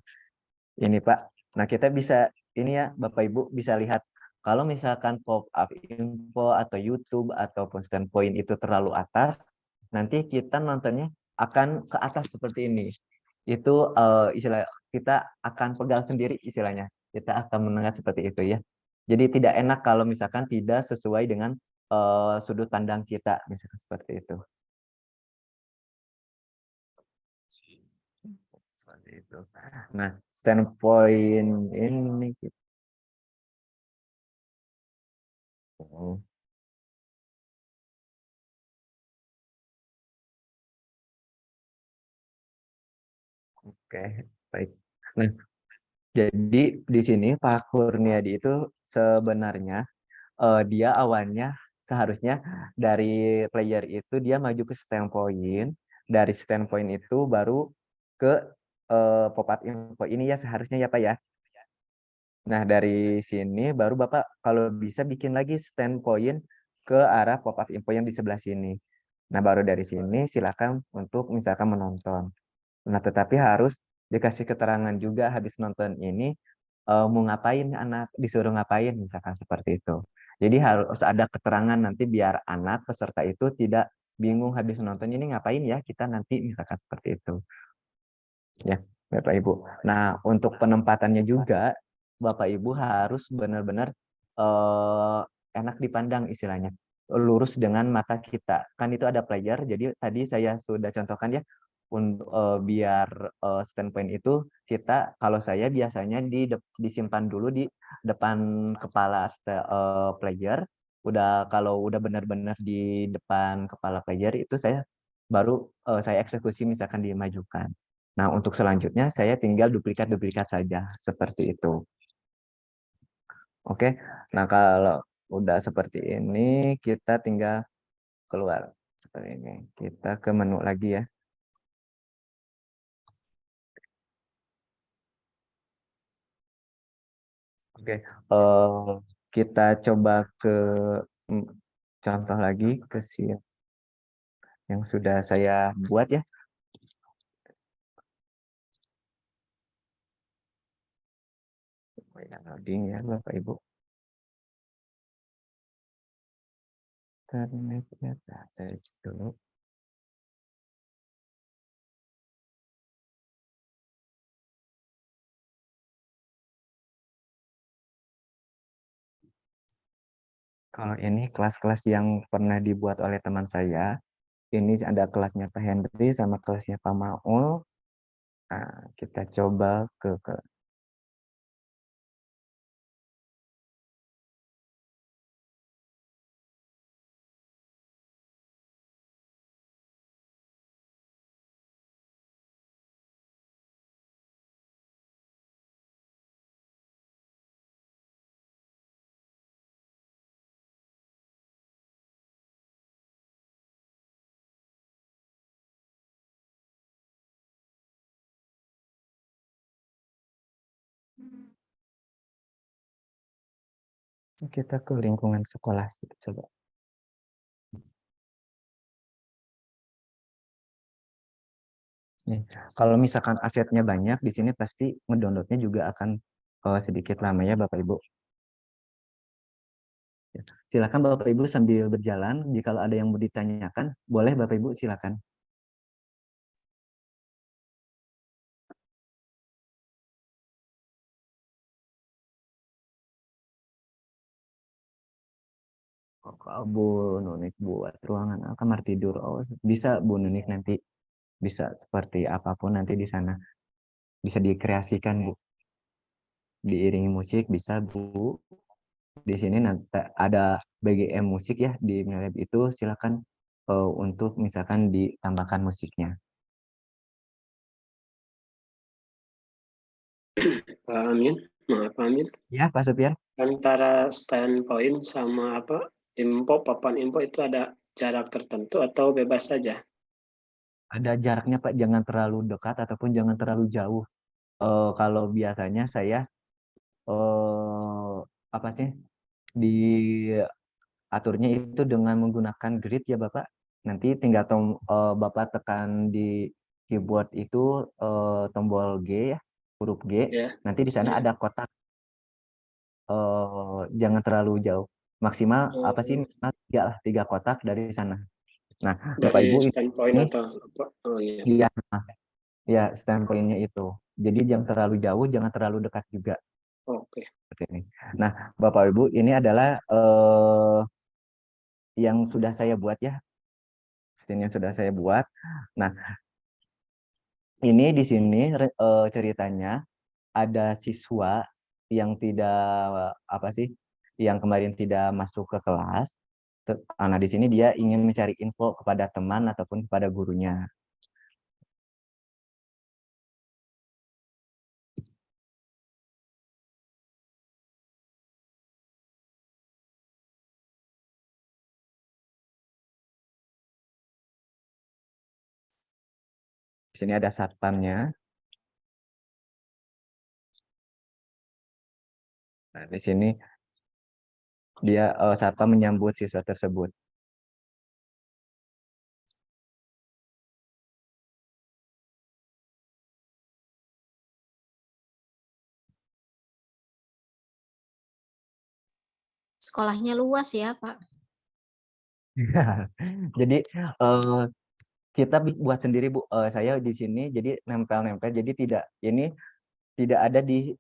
S2: ini Pak. Nah, kita bisa ini ya Bapak Ibu bisa lihat kalau misalkan pop-up info atau YouTube ataupun standpoint itu terlalu atas, nanti kita nontonnya akan ke atas seperti ini. Itu istilah kita akan pegal sendiri istilahnya. Kita akan mendengar seperti itu ya. Jadi tidak enak kalau misalkan tidak sesuai dengan sudut pandang kita, misalkan seperti itu. Seperti itu. Nah, standpoint ini kita. Oke, baik. Nah, jadi di sini Pak Kurniadi itu sebenarnya dia awalnya seharusnya dari player itu dia maju ke standpoint, dari standpoint itu baru ke pop-up info ini ya seharusnya ya Pak ya. Nah, dari sini baru Bapak kalau bisa bikin lagi standpoint ke arah pop-up info yang di sebelah sini. Nah, baru dari sini silakan untuk misalkan menonton. Nah, tetapi harus dikasih keterangan juga habis nonton ini mau ngapain anak, disuruh ngapain misalkan seperti itu. Jadi harus ada keterangan nanti biar anak peserta itu tidak bingung habis nonton ini ngapain ya kita nanti misalkan seperti itu. Ya, Bapak Ibu. Nah, untuk penempatannya juga Bapak Ibu harus benar-benar enak dipandang istilahnya. Lurus dengan mata kita. Kan itu ada player, jadi tadi saya sudah contohkan ya, biar standpoint itu kita, kalau saya biasanya disimpan dulu di depan kepala player. Kalau udah benar-benar di depan kepala player itu baru saya eksekusi misalkan dimajukan. Nah, untuk selanjutnya saya tinggal duplikat saja seperti itu. Oke. Nah, kalau udah seperti ini kita tinggal keluar seperti ini. Kita ke menu lagi ya. Oke, kita coba ke contoh lagi ke yang sudah saya buat ya. Loading ya Bapak Ibu. Internetnya, saya cek dulu. Kalau ini kelas-kelas yang pernah dibuat oleh teman saya, ini ada kelasnya Pak Henry sama kelasnya Pak Maul. Nah, kita coba ke kita ke lingkungan sekolah coba. Nih, kalau misalkan asetnya banyak di sini pasti ngedownloadnya juga akan sedikit lama ya Bapak Ibu. Silakan Bapak Ibu sambil berjalan, jika ada yang mau ditanyakan, boleh Bapak Ibu silakan. Bu Nunik buat ruangan kamar tidur. Oh, bisa Bu Nunik nanti bisa seperti apapun nanti di sana. Bisa dikreasikan Bu. Diiringi musik bisa Bu. Di sini nanti ada BGM musik ya di Milab itu, silakan untuk misalkan ditambahkan musiknya.
S5: Pak Amin, maaf Pak Amin.
S2: Ya Pak Sofian.
S5: Antara standpoint sama papan info itu ada jarak tertentu atau bebas saja?
S2: Ada jaraknya Pak, jangan terlalu dekat ataupun jangan terlalu jauh. Kalau biasanya saya apa sih diaturnya itu dengan menggunakan grid ya Bapak. Nanti tinggal Bapak tekan di keyboard itu tombol G ya, huruf G.
S5: Yeah.
S2: Nanti di sana ada kotak. Jangan terlalu jauh. Maksimal apa sih? Tiga kotak dari sana. Nah,
S5: dari
S2: Bapak Ibu
S5: standpoint
S2: ini
S5: atau apa? Oh iya.
S2: Iya, ya standpointnya itu. Jadi jangan terlalu jauh, jangan terlalu dekat juga.
S5: Oke.
S2: Seperti ini. Nah, Bapak Ibu ini adalah yang sudah saya buat ya. Scene yang sudah saya buat. Nah, ini di sini ceritanya ada siswa yang tidak apa sih, yang kemarin tidak masuk ke kelas. Nah, di sini dia ingin mencari info kepada teman ataupun kepada gurunya. Di sini ada satpamnya. Nah, di sini dia satpam menyambut siswa tersebut.
S9: Sekolahnya luas ya, Pak.
S2: Jadi kita buat sendiri Bu. Saya di sini jadi nempel-nempel. Jadi tidak ada di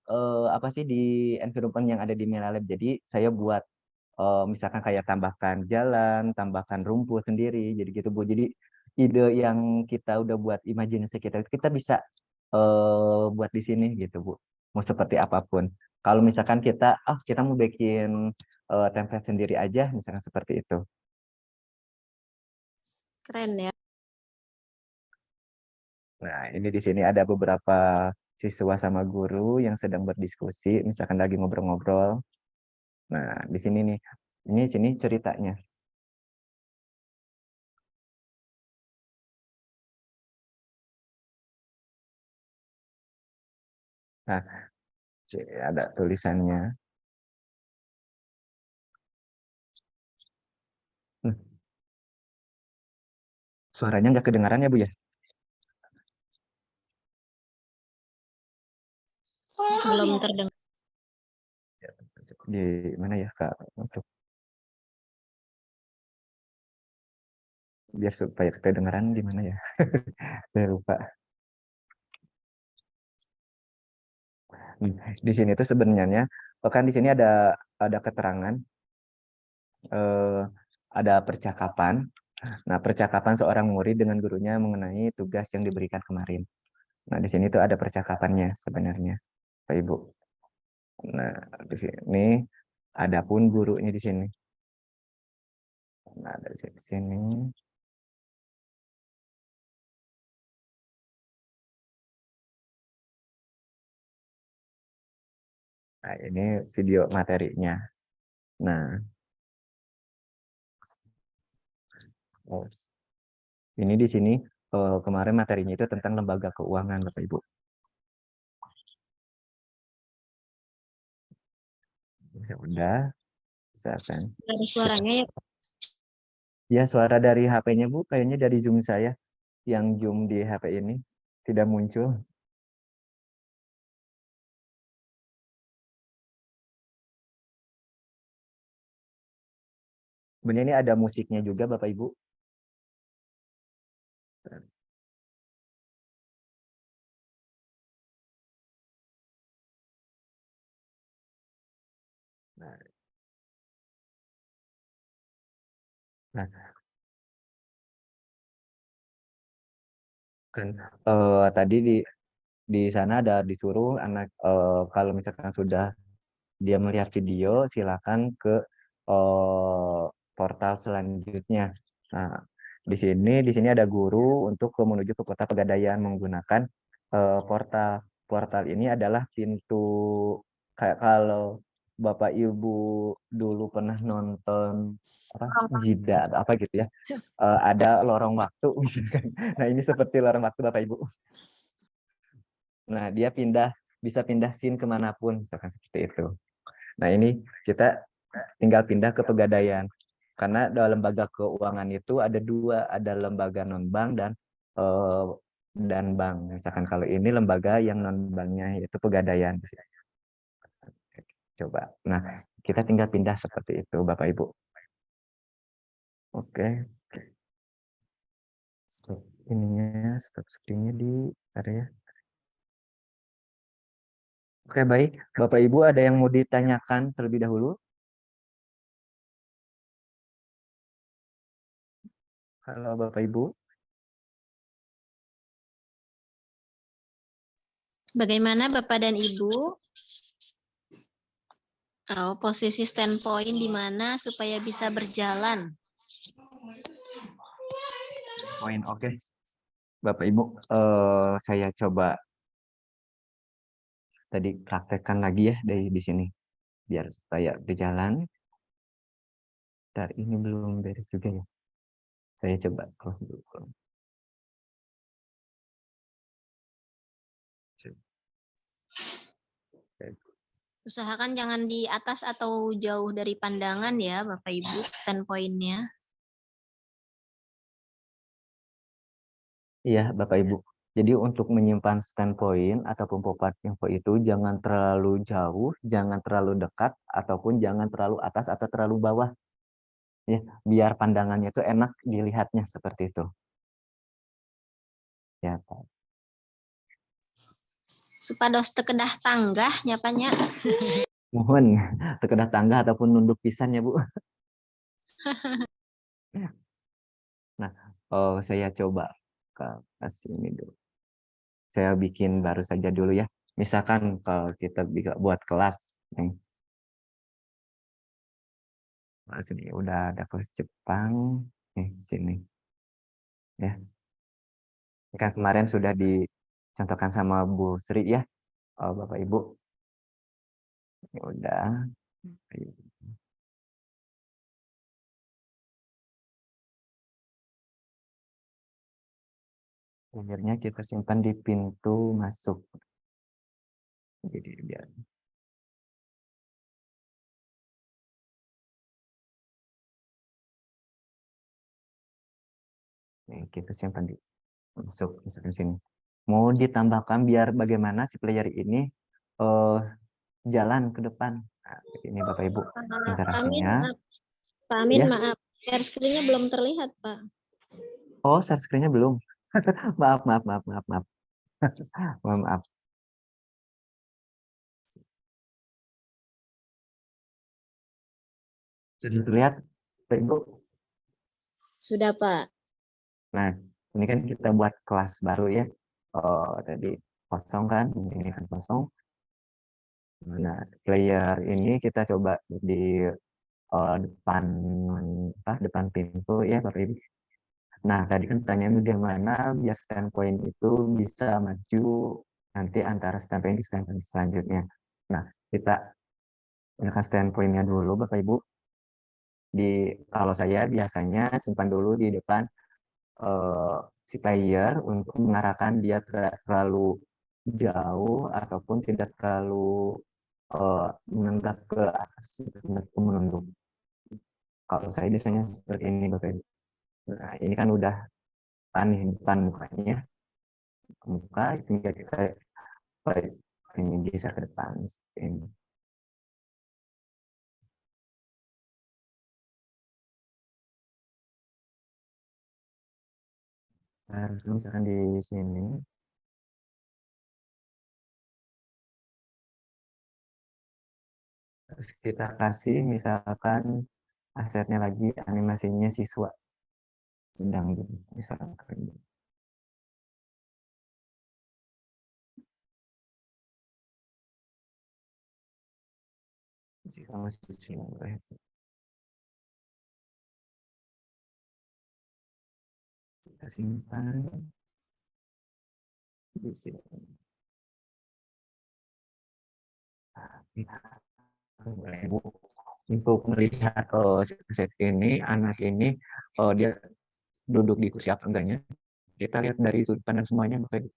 S2: apa sih di environment yang ada di Milalab. Jadi saya buat misalkan kayak tambahkan jalan, tambahkan rumput sendiri. Jadi gitu Bu. Jadi ide yang kita udah buat, imajinasi kita bisa buat di sini gitu Bu. Mau seperti apapun. Kalau misalkan kita mau bikin template sendiri aja, misalkan seperti itu.
S9: Keren ya.
S2: Nah, ini di sini ada beberapa siswa sama guru yang sedang berdiskusi, misalkan lagi ngobrol-ngobrol. Nah, di sini nih, ini sini ceritanya. Nah, ada tulisannya. Suaranya nggak kedengaran ya Bu ya?
S9: Belum terdengar.
S2: Di mana ya Kak, untuk biar supaya kedengaran di mana ya? Saya lupa. Di sini tuh sebenarnya kan di sini ada keterangan, ada percakapan. Nah, percakapan seorang murid dengan gurunya mengenai tugas yang diberikan kemarin. Nah, di sini tuh ada percakapannya sebenarnya, Pak Ibu. Nah, di sini ada pun gurunya di sini. Nah, dari sini. Nah, ini video materinya. Nah, ini di sini kemarin materinya itu tentang lembaga keuangan, Bapak Ibu. Bisa udah, misalkan.
S9: Dari suaranya ya.
S2: Ya, suara dari HP-nya Bu, kayaknya dari Zoom saya. Yang Zoom di HP ini tidak muncul. Benar ini ada musiknya juga Bapak Ibu. Nah, kan tadi di sana ada disuruh anak kalau misalkan sudah dia melihat video, silakan ke portal selanjutnya. Nah, di sini ada guru untuk menuju ke kota Pegadaian menggunakan portal. Portal ini adalah pintu, kayak kalau Bapak Ibu dulu pernah nonton apa Jida atau apa gitu ya. Ada lorong waktu misalkan. Nah, ini seperti lorong waktu Bapak Ibu. Nah, dia bisa pindah scene kemanapun, misalkan seperti itu. Nah, ini kita tinggal pindah ke Pegadaian. Karena dalam lembaga keuangan itu ada dua, ada lembaga non-bank dan bank. Misalkan kalau ini lembaga yang non-banknya yaitu Pegadaian. Coba. Nah, kita tinggal pindah seperti itu, Bapak Ibu. Oke. Stop ininya, stop screen-nya di area. Oke, baik. Bapak Ibu ada yang mau ditanyakan terlebih dahulu? Halo Bapak Ibu.
S9: Bagaimana Bapak dan Ibu? Posisi standpoint di mana supaya bisa berjalan?
S2: Poin, oke. Bapak Ibu, saya coba tadi praktekkan lagi ya di sini biar supaya berjalan. Dari ini belum beres juga ya. Saya coba close dulu.
S9: Usahakan jangan di atas atau jauh dari pandangan ya Bapak Ibu standpoint-nya.
S2: Iya Bapak Ibu. Jadi untuk menyimpan standpoint ataupun pop-up info itu jangan terlalu jauh, jangan terlalu dekat, ataupun jangan terlalu atas atau terlalu bawah. Ya, biar pandangannya itu enak dilihatnya seperti itu. Ya, Pak.
S9: Supados tekedah tanggah nyapanya.
S2: Mohon tekedah tangga ataupun nunduk pisan ya Bu. Nah, saya coba ke ini dulu. Saya bikin baru saja dulu ya. Misalkan kalau kita buat kelas nih. Nah, sini udah ada kelas Jepang nih sini. Ya. Ini kan kemarin sudah dicontohkan sama Bu Sri ya. Bapak Ibu. Ini udah. Akhirnya kita simpan di pintu masuk. Jadi biar nih, kita simpan di masuk misalkan sini. Mau ditambahkan biar bagaimana si player ini jalan ke depan. Nah, ini Bapak Ibu
S9: Amin,
S2: interaksinya.
S9: maaf. Pak Amin,
S2: Ya.
S9: maaf. Share screen-nya belum terlihat, Pak.
S2: Oh, share screen-nya belum. Maaf. Maaf. Sudah terlihat, Pak Ibu?
S9: Sudah, Pak.
S2: Nah, ini kan kita buat kelas baru ya. Tadi kosong kan, ini kan kosong. Nah, player ini kita coba di depan pintu ya, Bapak Ibu. Nah, tadi kan tanya bagaimana biar standpoint itu bisa maju nanti antara standpoint di standpoint selanjutnya. Nah, kita gunakan standpointnya dulu, Bapak Ibu. Kalau saya biasanya simpan dulu di depan si player untuk mengarahkan dia terlalu jauh ataupun tidak terlalu menenggak ke atas, menunduk. Kalau saya biasanya seperti ini, Bapak Ibu. Nah, ini kan udah nih depan mukanya. Muka itu kita ini bisa ke depan seperti ini. Harus misalkan di sini. Terus kita kasih misalkan asetnya lagi animasinya siswa sedang misalkan. Jika masih kita simpan di sini. Untuk melihat set ini, anak ini, dia duduk di kursi apa enggaknya, kita lihat dari sudut pandang semuanya, Bapak Ibu.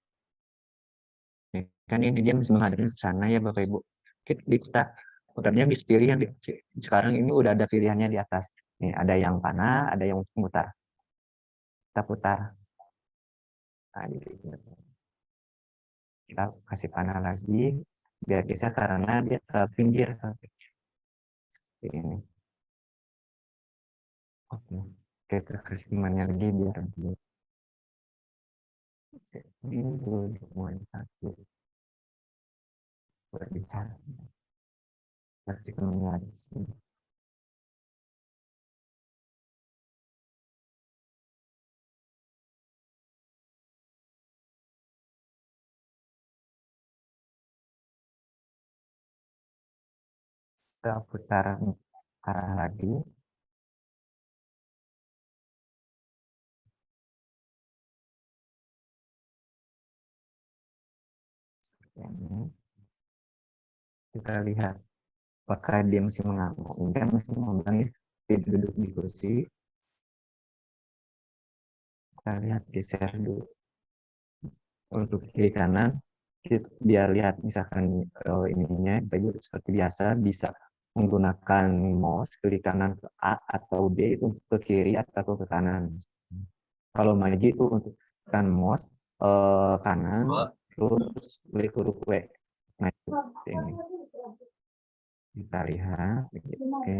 S2: Kan ini dia menghadapkan ke sana ya, Bapak Ibu. Kita putarnya bisa pilih yang sekarang ini udah ada pilihannya di atas. Nih, ada yang panah, ada yang memutar. Kita putar. Nah, kita kasih panah lagi biar bisa karena dia ke pinggir seperti ini. Oke, kita kasih temannya lagi biar dia ini dulu mulai satu berbicara. Kasih temannya di sini. Kita putar arah lagi. Ini. Kita lihat apakah dia masih mengamuk. Dia masih mengamuk, dia duduk di kursi. Kita lihat geser dulu. Untuk kiri kanan, biar lihat misalkan ininya, seperti biasa bisa menggunakan mouse klik kanan ke A atau B itu ke kiri atau ke kanan. Kalau maju itu untuk tekan mouse kanan, terus klik huruf W. Nah, ini. Kita lihat, oke.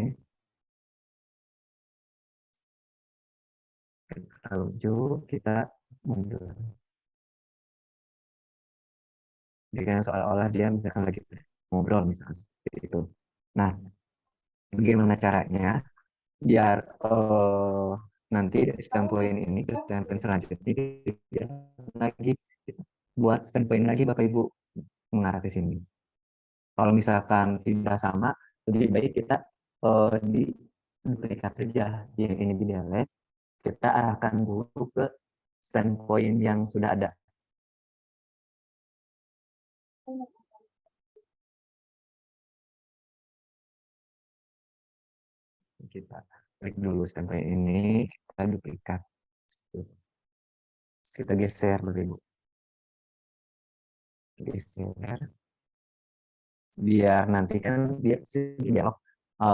S2: Kita lucu, kita mundur. Dengan seolah-olah dia misalkan lagi ngobrol misalkan seperti itu. Nah, bagaimana caranya biar nanti dari standpoint ini ke standpoint selanjutnya kita lagi buat standpoint lagi Bapak Ibu mengarah ke sini. Kalau misalkan tidak sama, lebih baik kita di duplikat saja yang ini di delete, kita arahkan dulu ke standpoint yang sudah ada. Kita klik dulu standpoint ini, kita duplikat. Kita geser Bapak Ibu. Geser. Biar nanti kan dia belok.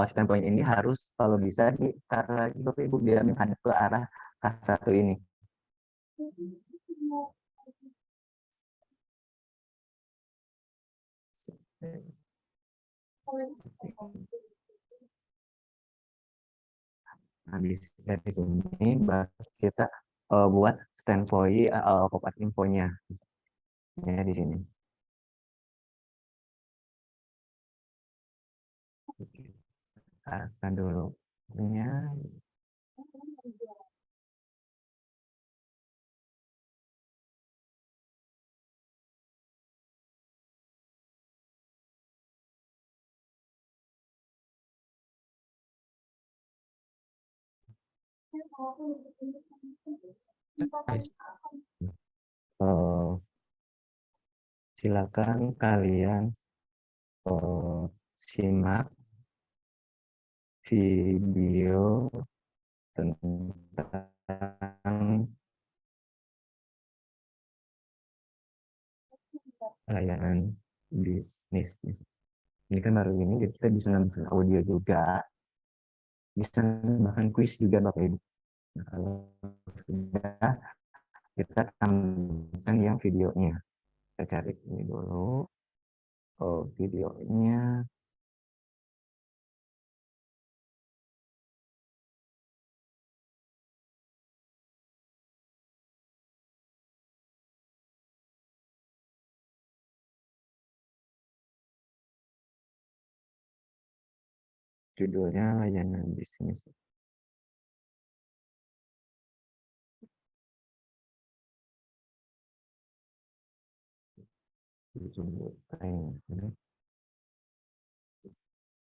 S2: Standpoint ini harus kalau bisa ditaruh lagi Bapak Ibu biar menghadap ke arah K1 ini. Habis dari sini baru kita buat standpoint pop-up infonya ya di sini. Arahkan dulu ya. Silakan kalian simak video tentang layanan bisnis. Ini kan baru ini, jadi kita bisa nambahkan audio juga, bisa bahkan kuis juga Bapak Ibu. Nah, kalau sudah, kita tambahkan yang videonya. Kita cari ini dulu. Videonya. Judulnya layanan bisnis.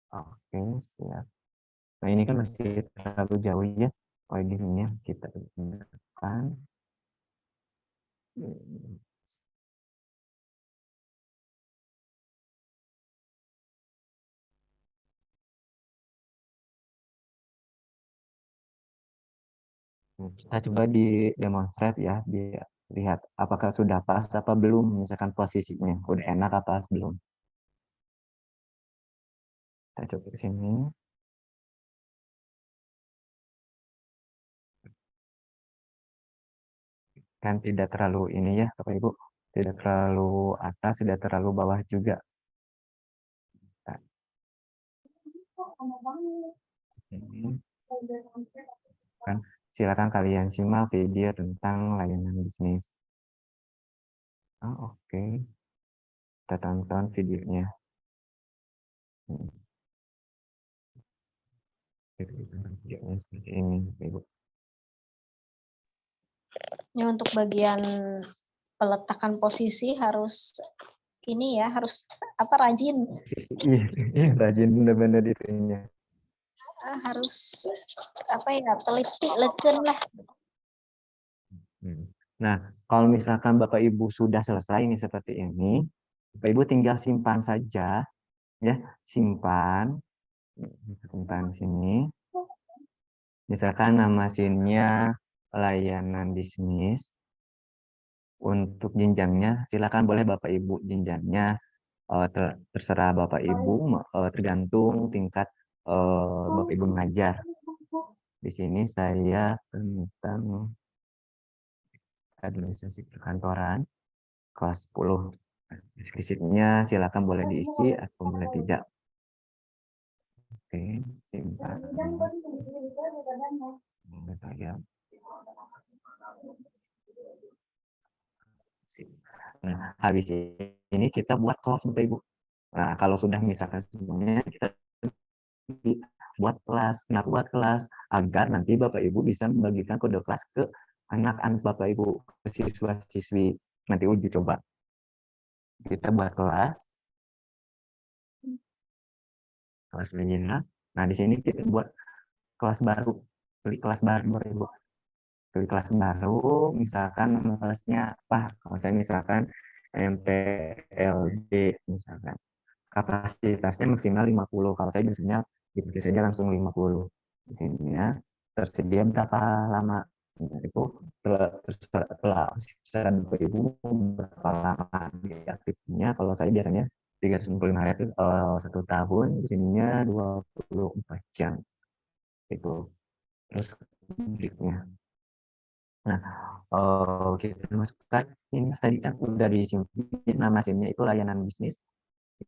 S2: Oke, siap. Nah, ini kan masih terlalu jauh ya audio-nya, kita gunakan. Kita coba di demonstrate ya, lihat apakah sudah pas apa belum, misalkan posisinya udah enak apa belum. Kita coba ke sini. Kan tidak terlalu ini ya Bapak Ibu, tidak terlalu atas, tidak terlalu bawah juga. Nah. Kan silakan kalian simak video tentang layanan bisnis. Oke. Kita tonton videonya. Videonya seperti ini, Ibu.
S9: Ya, untuk bagian peletakan posisi harus ini ya, harus rajin.
S2: Iya, rajin benar-benar itunya.
S9: Harus teliti leken lah.
S2: Nah, kalau misalkan Bapak Ibu sudah selesai ini seperti ini, Bapak Ibu tinggal simpan saja, ya, simpan sini. Misalkan nama scene-nya layanan bisnis. Untuk jenjangnya, silakan boleh Bapak Ibu jenjangnya terserah Bapak Ibu, tergantung tingkat Bapak Ibu mengajar. Di sini saya tentang administrasi perkantoran kelas 10. Deskripsinya silakan boleh diisi atau boleh tidak. Oke, simpan. Nah, habis ini kita buat kelas Bapak Ibu. Nah, kalau sudah misalkan semuanya, kita buat kelas. Kenapa buat kelas? Agar nanti Bapak Ibu bisa membagikan kode kelas ke anak-anak Bapak Ibu, ke siswa-siswi. Nanti uji coba. Kita buat kelas beginner. Nah, di sini kita buat kelas baru. Klik kelas baru, Bapak Ibu. Klik kelas baru, misalkan kelasnya apa? Kalau saya misalkan MPLB misalkan. Kapasitasnya maksimal 50. Kalau saya biasanya dipakai saja langsung 50. Di sini ya. Tersedia berapa lama? Nah, itu terserah Bapak Ibu berapa lama aktifnya. Kalau saya biasanya 365 hari itu 1 tahun, di sininya 24 jam. Itu. Terus berikutnya. Nah, kita masukkan ini tadi kan udah disimpan nama SIM-nya itu layanan bisnis.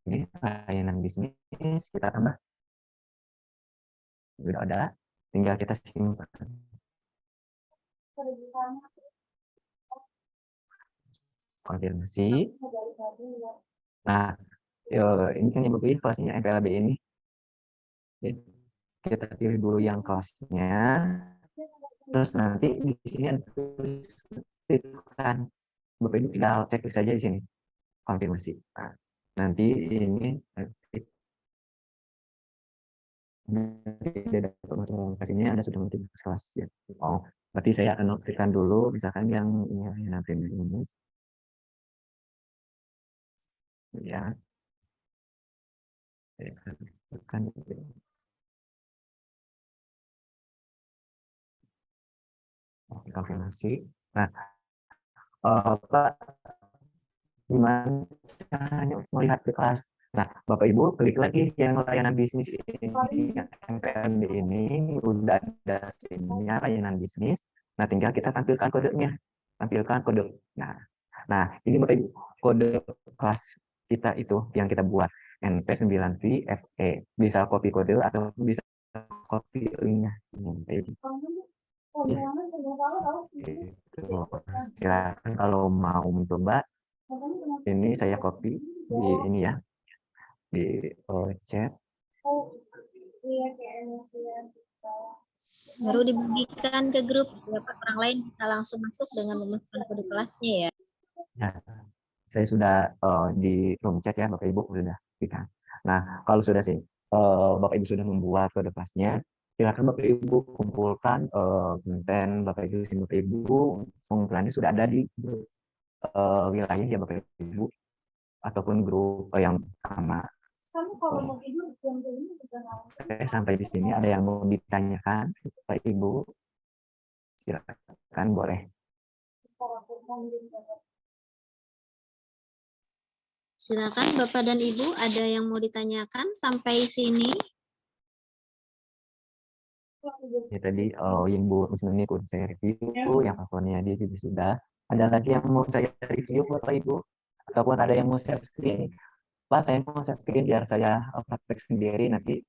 S2: Ini layanan bisnis kita tambah. Udah ada, tinggal kita simpan. Konfirmasi. Nah, ini kan yang begini kelasnya MPLB ini. Jadi, kita pilih dulu yang kelasnya. Terus nanti di sini ada tulisan. Bapak Ibu tinggal cek saja di sini. Konfirmasi. Nah, nanti ini ada lokasinya ada sudah nanti kelas ya. Oh, berarti saya akan notifikasikan dulu misalkan yang ini nanti ini. Ya. Saya akan konfirmasi. Nah, Pak, gimana caranya melihat ke kelas? Nah, Bapak Ibu klik lagi yang layanan bisnis ini, yang MPLB ini udah ada SIM-nya layanan bisnis. Nah, tinggal kita tampilkan kodenya, tampilkan kode. Nah, ini Bapak Ibu kode kelas kita itu yang kita buat NP9VFE. Bisa copy kode atau bisa copy linknya. Ya. Silakan kalau mau mencoba. Ini saya copy di ini ya, di chat.
S9: Baru dibagikan ke grup, dapat orang lain bisa langsung masuk dengan memasukkan kode kelasnya ya.
S2: Ya, saya sudah di room chat ya Bapak Ibu sudah berikan. Nah, kalau sudah sih Bapak Ibu sudah membuat kode kelasnya, silakan Bapak Ibu kumpulkan konten Bapak Ibu, pengumpulannya sudah ada di grup wilayah ya Bapak Ibu ataupun grup yang sama. Oke, sampai di sini ada yang mau ditanyakan Bapak Ibu? Silakan boleh.
S9: Silakan Bapak dan Ibu, ada yang mau ditanyakan sampai sini?
S2: Ya tadi yang Bu Muslim ini saya review, yang pakonnya dia juga sudah. Ada lagi yang mau saya review Bapak Ibu? Ataupun ada yang mau share screen? Pak, saya mau share screen biar saya praktek sendiri nanti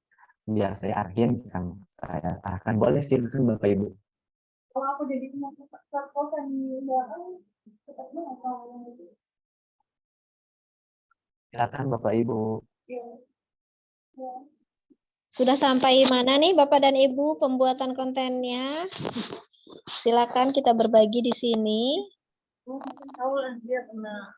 S2: biar saya arhin misalkan saya akan boleh silakan Bapak Ibu.
S8: Kalau aku jadi kosan
S2: Silakan Bapak Ibu.
S9: Sudah sampai mana nih Bapak dan Ibu pembuatan kontennya? Silakan kita berbagi di sini.
S8: Tahu lah dia pernah.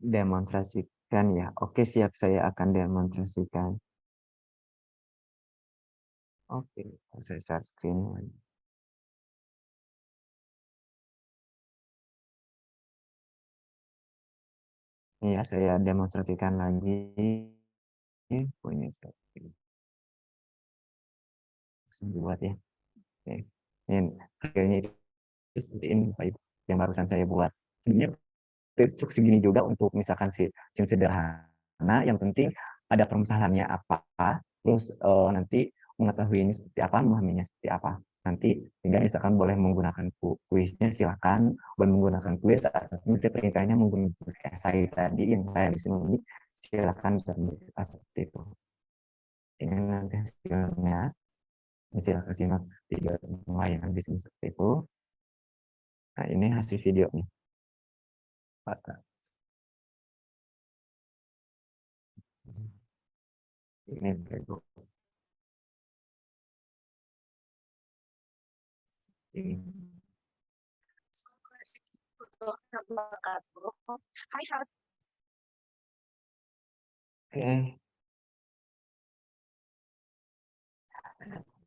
S2: Demonstrasikan ya. Oke, siap, saya akan demonstrasikan. Oke, saya share screen. Iya, saya demonstrasikan lagi. Punya screen. Buat ya. Oke. Ini hasilnya itu seperti ini Pak Ibu, yang barusan saya buat. Sebenarnya cukup segini juga untuk misalkan scene sederhana, yang penting ada permasalahannya apa, terus nanti mengetahui ini seperti apa, memahaminya seperti apa. Nanti tinggal misalkan boleh menggunakan kuisnya, silakan boleh menggunakan kuis atau nanti perintahnya menggunakan esai tadi yang saya di sini, silakan bisa seperti itu. Ini nanti hasilnya, silakan simak video layanan bisnis seperti itu. Nah, ini hasil videonya. Patah. Ini bego. Ini. Oke.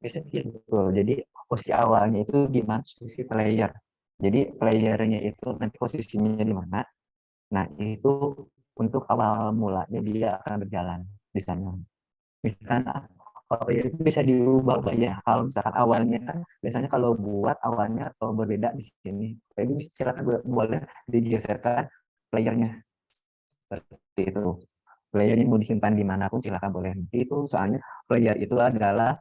S2: Bisa gitu. Jadi posisi awalnya itu gimana posisi player. Jadi playernya itu nanti posisinya di mana. Nah itu untuk awal mulanya dia akan berjalan di sana. Misalkan itu bisa diubah ya. Kalau misalkan awalnya kan biasanya kalau buat awalnya atau berbeda di sini. Jadi silakan boleh digeserkan playernya seperti itu. Playernya mau disimpan dimanapun silakan boleh. Itu soalnya player itu adalah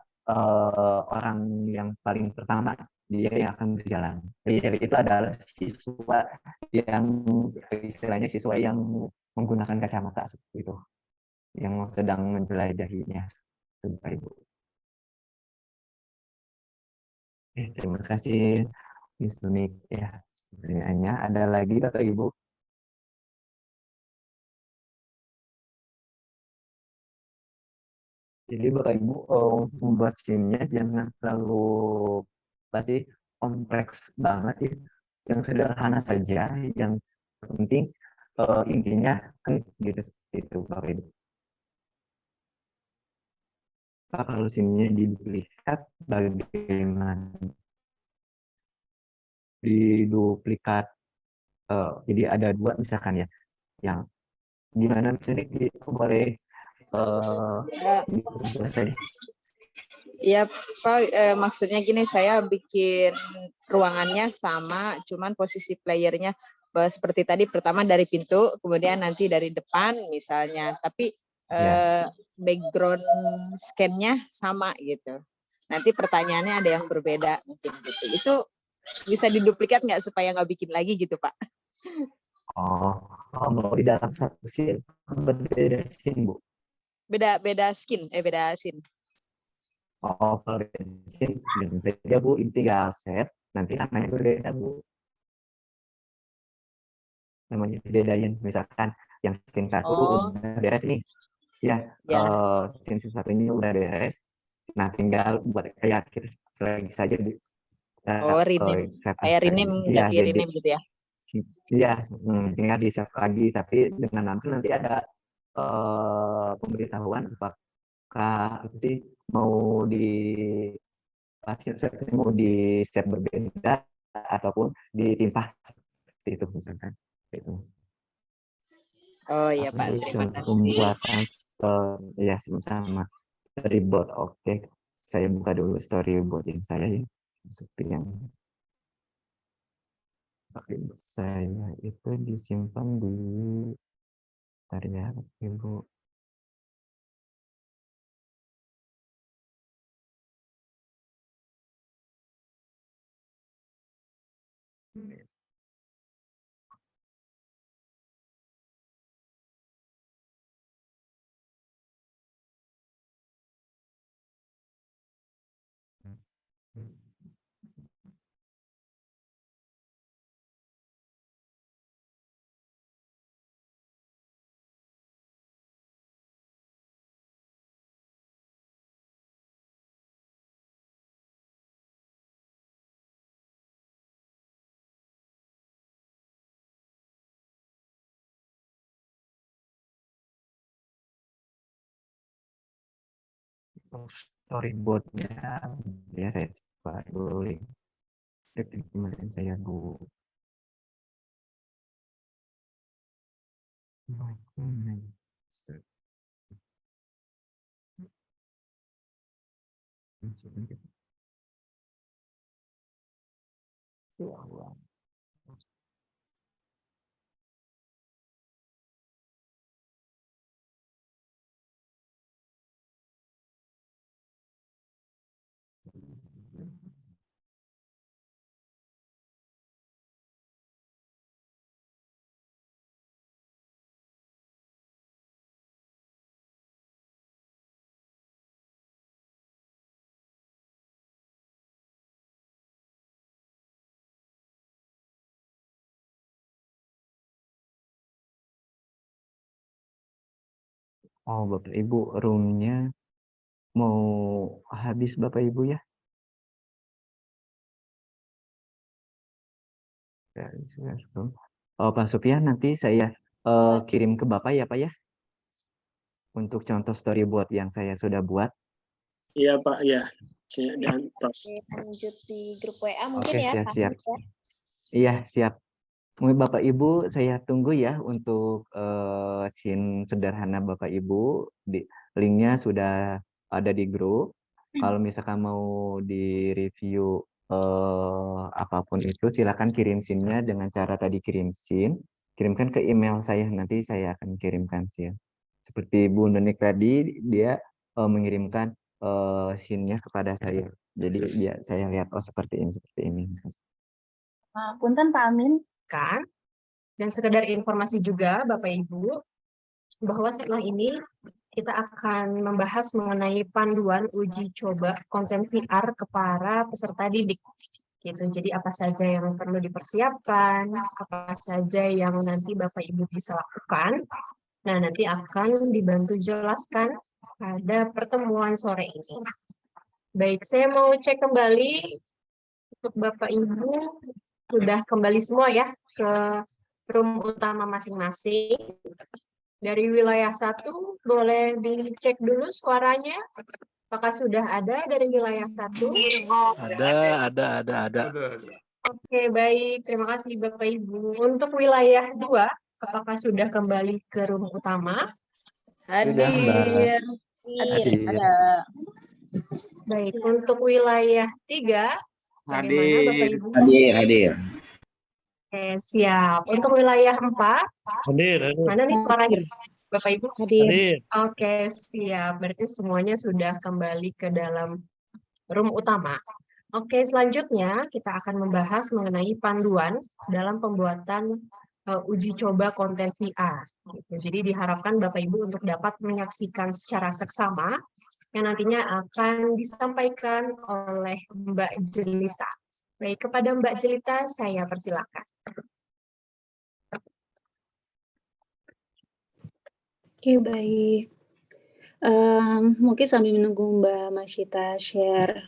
S2: orang yang paling pertama dia yang akan berjalan. Player itu adalah siswa yang istilahnya siswa yang menggunakan kacamata seperti itu, yang sedang menjelajahinya. Bapak Ibu. Terima kasih Miss Nunik ya. Pertanyaannya ada lagi Bapak Ibu? Jadi Bapak Ibu untuk membuat SIM-nya jangan terlalu pasti kompleks banget ya. Yang sederhana saja, yang penting intinya kan gitu seperti itu Bapak Ibu. Kalau SIM-nya dilihat bagaimana diduplikat, jadi ada dua misalkan ya, yang gimana misalnya boleh dijelaskan.
S7: Iya, Pak, maksudnya gini, saya bikin ruangannya sama, cuman posisi playernya seperti tadi, pertama dari pintu, kemudian nanti dari depan misalnya, tapi background scan-nya sama gitu. Nanti pertanyaannya ada yang berbeda mungkin gitu. Itu bisa diduplikat nggak supaya nggak bikin lagi gitu, Pak?
S2: Mau di dalam satu scene, berbeda scene, Bu.
S7: Beda skin, beda scene.
S2: Kalau beda scene, dengan saja Bu, ini tinggal save, nanti namanya berbeda Bu. Namanya bedain, misalkan yang scene satu udah beres nih, ya, scene satunya udah beres, nah tinggal buat kayak kita selagi saja di
S7: rename, kayak rename,
S2: ya, jadi
S7: rename gitu ya?
S2: iya, tinggal di save lagi, tapi dengan nanti ada pemberitahuan apakah itu sih mau di mau di set berbeda ataupun ditimpah seperti itu misalkan itu.
S7: Oh iya Pak, terima kasih.
S2: Pembuatan ya sama storyboard. Oke, saya buka dulu storyboard yang saya ya, seperti yang saya itu disimpan di ya Ibu. Storyboardnya ya saya coba dulu link. Kemudian saya bu. Oh, Bapak Ibu, roomnya mau habis Bapak Ibu ya? Oh, Pak Supian, nanti saya kirim ke Bapak ya, Pak ya? Untuk contoh storyboard yang saya sudah buat.
S5: Iya Pak, ya. Dan
S9: Oke, lanjut di grup WA mungkin
S2: Oke,
S9: ya,
S2: siap,
S9: Pak
S2: siap.
S9: Ahmad ya.
S2: Iya, siap. Mungkin Bapak Ibu, saya tunggu ya untuk scene sederhana Bapak Ibu. Linknya sudah ada di grup. Kalau misalkan mau di-review apapun itu, silakan kirim scene-nya dengan cara tadi kirim scene. Kirimkan ke email saya, nanti saya akan kirimkan scene. Seperti Bu Nunik tadi, dia mengirimkan scene-nya kepada saya. Jadi saya lihat, oh seperti ini, seperti ini.
S8: Punten Pak Amin.
S11: Kan? Dan sekedar informasi juga Bapak Ibu, bahwa setelah ini kita akan membahas mengenai panduan uji coba konten VR ke para peserta didik. Gitu. Jadi apa saja yang perlu dipersiapkan, apa saja yang nanti Bapak Ibu bisa lakukan. Nah, nanti akan dibantu jelaskan pada pertemuan sore ini. Baik, saya mau cek kembali untuk Bapak Ibu sudah kembali semua ya ke room utama masing-masing. Dari wilayah 1, boleh dicek dulu suaranya. Apakah sudah ada dari wilayah 1?
S12: Ada.
S11: Oke, baik. Terima kasih Bapak Ibu. Untuk wilayah 2, apakah sudah kembali ke room utama?
S2: Sudah, Mbak.
S9: Ada.
S11: Baik, untuk wilayah 3, bagaimana Bapak Ibu?
S12: Hadir.
S11: Oke, siap. Untuk wilayah 4, mana nih suaranya? Bapak Ibu?
S9: Hadir.
S11: Oke, siap. Berarti semuanya sudah kembali ke dalam room utama. Oke, selanjutnya kita akan membahas mengenai panduan dalam pembuatan uji coba konten VR. Gitu. Jadi diharapkan Bapak Ibu untuk dapat menyaksikan secara seksama yang nantinya akan disampaikan oleh Mbak Jelita. Baik, kepada Mbak Jelita saya persilakan.
S13: Oke, baik. Mungkin sambil menunggu Mbak Masyita share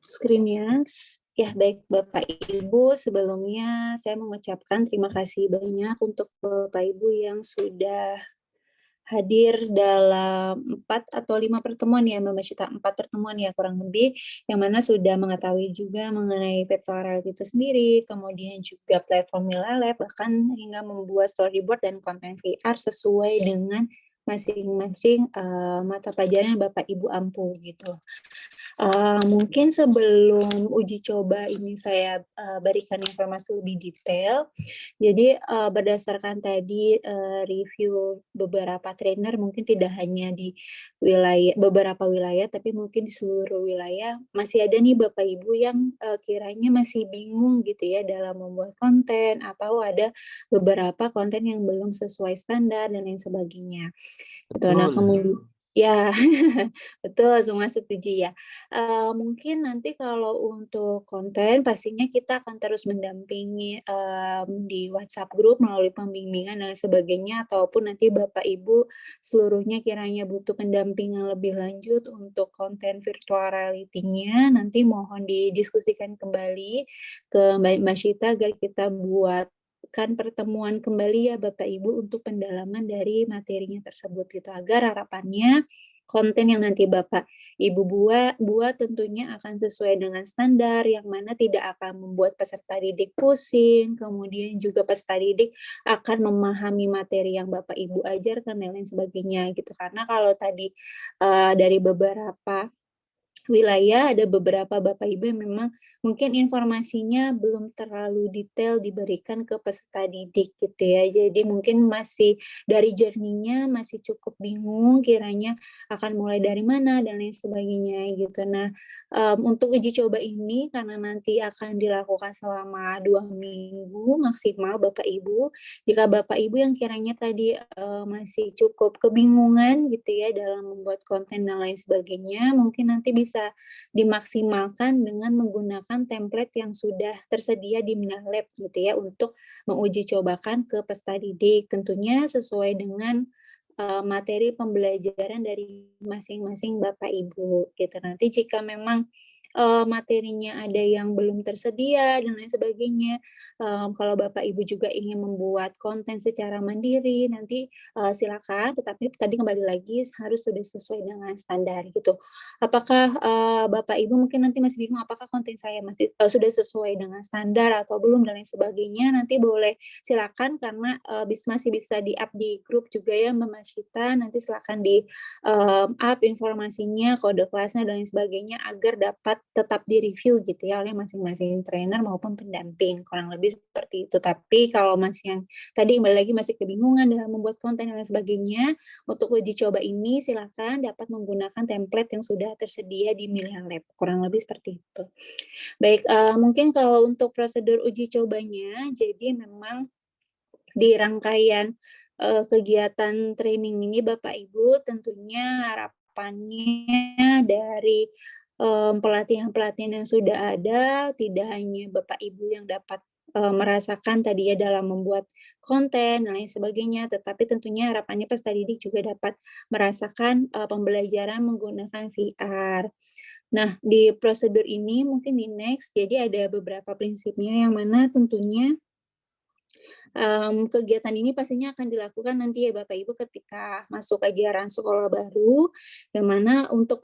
S13: screen-nya. Ya, baik Bapak Ibu, sebelumnya saya mengucapkan terima kasih banyak untuk Bapak Ibu yang sudah hadir dalam 4 atau 5 pertemuan ya, Mbak Masyita, 4 pertemuan ya kurang lebih, yang mana sudah mengetahui juga mengenai virtual reality itu sendiri, kemudian juga platform Milalab, bahkan hingga membuat storyboard dan konten VR sesuai dengan masing-masing mata pelajaran yang Bapak Ibu ampu gitu. Mungkin sebelum uji coba ini saya berikan informasi lebih detail. Jadi berdasarkan tadi review beberapa trainer, mungkin tidak hanya di beberapa wilayah, tapi mungkin di seluruh wilayah masih ada nih Bapak Ibu yang kiranya masih bingung gitu ya dalam membuat konten, atau ada beberapa konten yang belum sesuai standar dan lain sebagainya. Nah, kemudian ya, betul, semua setuju ya. Mungkin nanti kalau untuk konten pastinya kita akan terus mendampingi di WhatsApp group melalui pembimbingan dan sebagainya, ataupun nanti Bapak Ibu seluruhnya kiranya butuh pendampingan lebih lanjut untuk konten virtual reality-nya, nanti mohon didiskusikan kembali ke Mbak Masyita agar kita buat pertemuan kembali ya Bapak Ibu untuk pendalaman dari materinya tersebut gitu, agar harapannya konten yang nanti Bapak Ibu buat tentunya akan sesuai dengan standar, yang mana tidak akan membuat peserta didik pusing, kemudian juga peserta didik akan memahami materi yang Bapak Ibu ajarkan dan lain sebagainya gitu. Karena kalau tadi dari beberapa wilayah ada beberapa Bapak Ibu yang memang mungkin informasinya belum terlalu detail diberikan ke peserta didik gitu ya. Jadi mungkin masih dari journey-nya masih cukup bingung kiranya akan mulai dari mana dan lain sebagainya gitu. Nah, untuk uji coba ini karena nanti akan dilakukan selama 2 minggu maksimal Bapak Ibu. Jika Bapak Ibu yang kiranya tadi masih cukup kebingungan gitu ya dalam membuat konten dan lain sebagainya, mungkin nanti bisa dimaksimalkan dengan menggunakan template yang sudah tersedia di Milalab gitu ya, untuk menguji cobakan ke peserta didik, tentunya sesuai dengan materi pembelajaran dari masing-masing Bapak Ibu gitu. Nanti jika memang materinya ada yang belum tersedia dan lain sebagainya, kalau Bapak Ibu juga ingin membuat konten secara mandiri, nanti silakan. Tetapi tadi kembali lagi harus sudah sesuai dengan standar gitu. Apakah Bapak Ibu mungkin nanti masih bingung apakah konten saya masih sudah sesuai dengan standar atau belum dan lain sebagainya? Nanti boleh silakan karena masih bisa di-up di grup juga ya Mbak Masyita. Nanti silakan di-up informasinya, kode kelasnya dan lain sebagainya agar dapat tetap direview gitu ya oleh masing-masing trainer maupun pendamping, kurang lebih seperti itu. Tapi kalau masih yang tadi kembali lagi masih kebingungan dalam membuat konten dan lain sebagainya, untuk uji coba ini silakan dapat menggunakan template yang sudah tersedia di Milihan Lab, kurang lebih seperti itu. Baik, mungkin kalau untuk prosedur uji cobanya, jadi memang di rangkaian kegiatan training ini Bapak Ibu tentunya harapannya dari pelatihan-pelatihan yang sudah ada, tidak hanya Bapak Ibu yang dapat merasakan tadi ya dalam membuat konten dan lain sebagainya, tetapi tentunya harapannya peserta didik juga dapat merasakan pembelajaran menggunakan VR. Nah, di prosedur ini mungkin di next, jadi ada beberapa prinsipnya yang mana tentunya kegiatan ini pastinya akan dilakukan nanti ya Bapak Ibu ketika masuk ajaran sekolah baru, yang mana untuk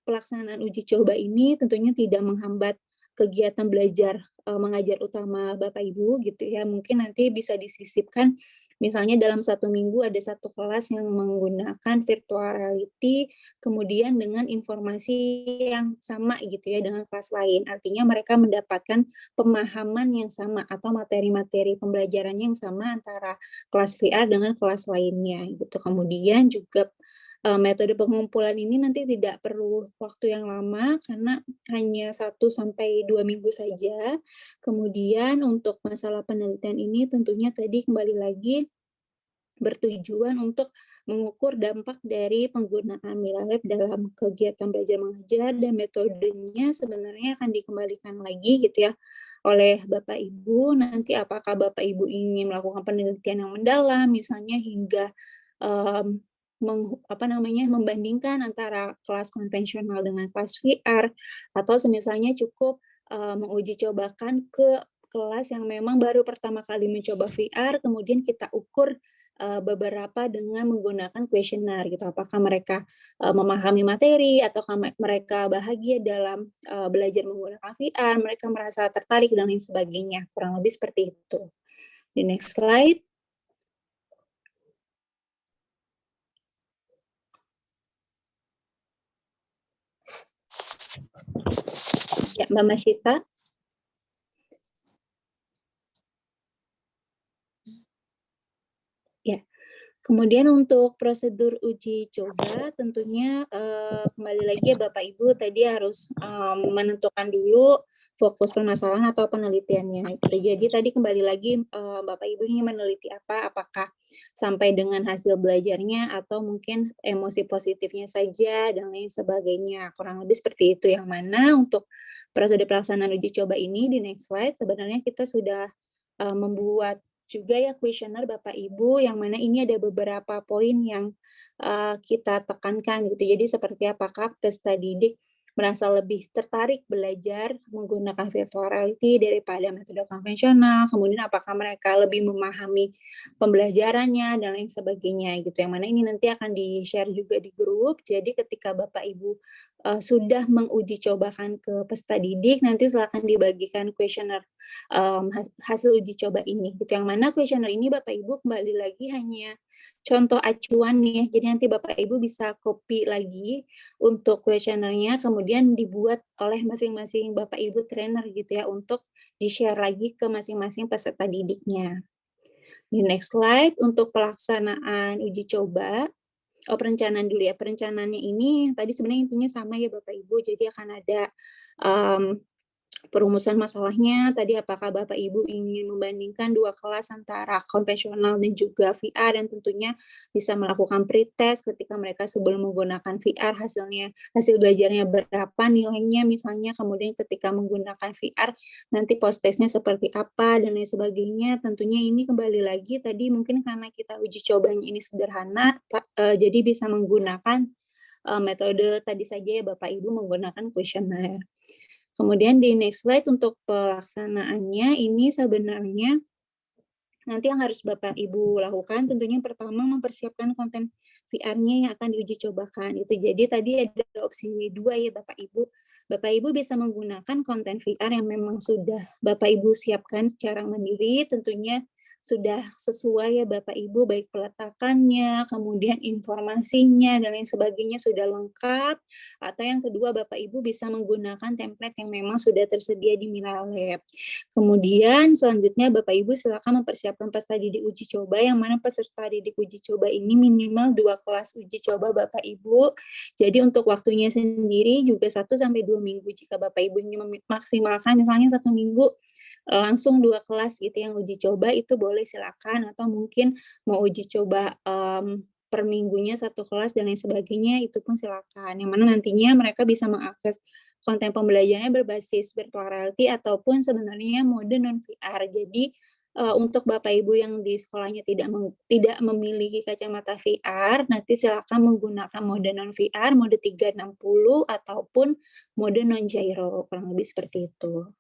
S13: pelaksanaan uji coba ini tentunya tidak menghambat kegiatan belajar mengajar utama Bapak Ibu gitu ya. Mungkin nanti bisa disisipkan misalnya dalam 1 minggu ada 1 kelas yang menggunakan virtual reality, kemudian dengan informasi yang sama gitu ya dengan kelas lain. Artinya mereka mendapatkan pemahaman yang sama atau materi-materi pembelajarannya yang sama antara kelas VR dengan kelas lainnya gitu. Kemudian juga metode pengumpulan ini nanti tidak perlu waktu yang lama karena hanya 1 sampai 2 minggu saja. Kemudian untuk masalah penelitian ini tentunya tadi kembali lagi bertujuan untuk mengukur dampak dari penggunaan Milihan Lab dalam kegiatan belajar mengajar, dan metodenya sebenarnya akan dikembalikan lagi gitu ya oleh Bapak Ibu. Nanti apakah Bapak Ibu ingin melakukan penelitian yang mendalam misalnya hingga membandingkan antara kelas konvensional dengan kelas VR, atau semisalnya cukup menguji cobakan ke kelas yang memang baru pertama kali mencoba VR, kemudian kita ukur beberapa dengan menggunakan kuesioner gitu. Apakah mereka memahami materi ataukah mereka bahagia dalam belajar menggunakan VR, mereka merasa tertarik dan lain sebagainya. Kurang lebih seperti itu. Di next slide. Ya, Mbak Masyita. Ya, kemudian untuk prosedur uji coba tentunya kembali lagi ya Bapak Ibu tadi harus menentukan dulu fokus permasalahan atau penelitiannya. Jadi tadi kembali lagi Bapak Ibu ingin meneliti apa, apakah sampai dengan hasil belajarnya atau mungkin emosi positifnya saja dan lain sebagainya. Kurang lebih seperti itu, yang mana untuk prosedur pelaksanaan uji coba ini di next slide sebenarnya kita sudah membuat juga ya kuesioner Bapak Ibu, yang mana ini ada beberapa poin yang kita tekankan gitu. Jadi seperti apakah peserta didik merasa lebih tertarik belajar menggunakan virtual reality daripada metode konvensional, kemudian apakah mereka lebih memahami pembelajarannya dan lain sebagainya gitu. Yang mana ini nanti akan di-share juga di grup. Jadi ketika Bapak Ibu sudah menguji cobakan ke peserta didik, nanti silakan dibagikan kuesioner hasil uji coba ini gitu. Yang mana kuesioner ini Bapak Ibu kembali lagi hanya contoh acuan nih, jadi nanti Bapak Ibu bisa copy lagi untuk kuesionernya, kemudian dibuat oleh masing-masing Bapak Ibu trainer gitu ya, untuk di-share lagi ke masing-masing peserta didiknya. Di next slide, untuk pelaksanaan uji coba, perencanaan dulu ya. Perencanaannya ini tadi sebenarnya intinya sama ya Bapak Ibu, jadi akan ada Perumusan masalahnya tadi apakah Bapak Ibu ingin membandingkan dua kelas antara konvensional dan juga VR, dan tentunya bisa melakukan pretest ketika mereka sebelum menggunakan VR hasil belajarnya berapa nilainya misalnya, kemudian ketika menggunakan VR nanti post testnya seperti apa dan lain sebagainya. Tentunya ini kembali lagi tadi mungkin karena kita uji cobanya ini sederhana, jadi bisa menggunakan metode tadi saja ya Bapak Ibu, menggunakan kuesioner. Kemudian di next slide untuk pelaksanaannya ini sebenarnya nanti yang harus Bapak Ibu lakukan tentunya pertama mempersiapkan konten VR-nya yang akan diuji cobakan itu. Jadi tadi ada opsi 2 ya Bapak Ibu. Bapak Ibu bisa menggunakan konten VR yang memang sudah Bapak Ibu siapkan secara mandiri, tentunya sudah sesuai ya Bapak Ibu, baik peletakannya, kemudian informasinya, dan lain sebagainya sudah lengkap. Atau yang kedua, Bapak Ibu bisa menggunakan template yang memang sudah tersedia di Milalab. Kemudian selanjutnya Bapak Ibu silakan mempersiapkan peserta didik uji coba, yang mana peserta didik uji coba ini minimal 2 kelas uji coba Bapak Ibu. Jadi untuk waktunya sendiri juga 1-2 minggu. Jika Bapak Ibu ingin memaksimalkan misalnya 1 minggu, langsung 2 kelas gitu yang uji coba itu boleh silakan, atau mungkin mau uji coba per minggunya 1 kelas dan lain sebagainya itu pun silakan. Yang mana nantinya mereka bisa mengakses konten pembelajarannya berbasis virtual reality ataupun sebenarnya mode non VR. Jadi untuk Bapak Ibu yang di sekolahnya tidak memiliki kacamata VR, nanti silakan menggunakan mode non VR, mode 360 ataupun mode non gyro, kurang lebih seperti itu.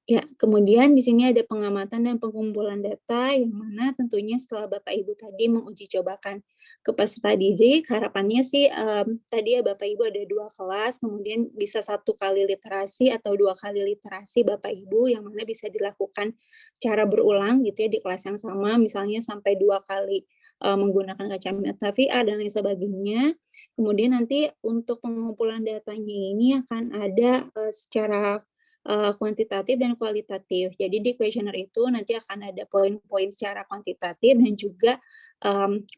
S13: Ya, kemudian di sini ada pengamatan dan pengumpulan data, yang mana tentunya setelah Bapak Ibu tadi menguji cobakan ke peserta didik, harapannya sih tadi ya Bapak Ibu ada 2 kelas, kemudian bisa 1 kali literasi atau 2 kali literasi Bapak Ibu, yang mana bisa dilakukan secara berulang gitu ya di kelas yang sama, misalnya sampai 2 kali menggunakan kacamata VR dan lain sebagainya. Kemudian nanti untuk pengumpulan datanya ini akan ada secara kuantitatif dan kualitatif. Jadi di kuesioner itu nanti akan ada poin-poin secara kuantitatif dan juga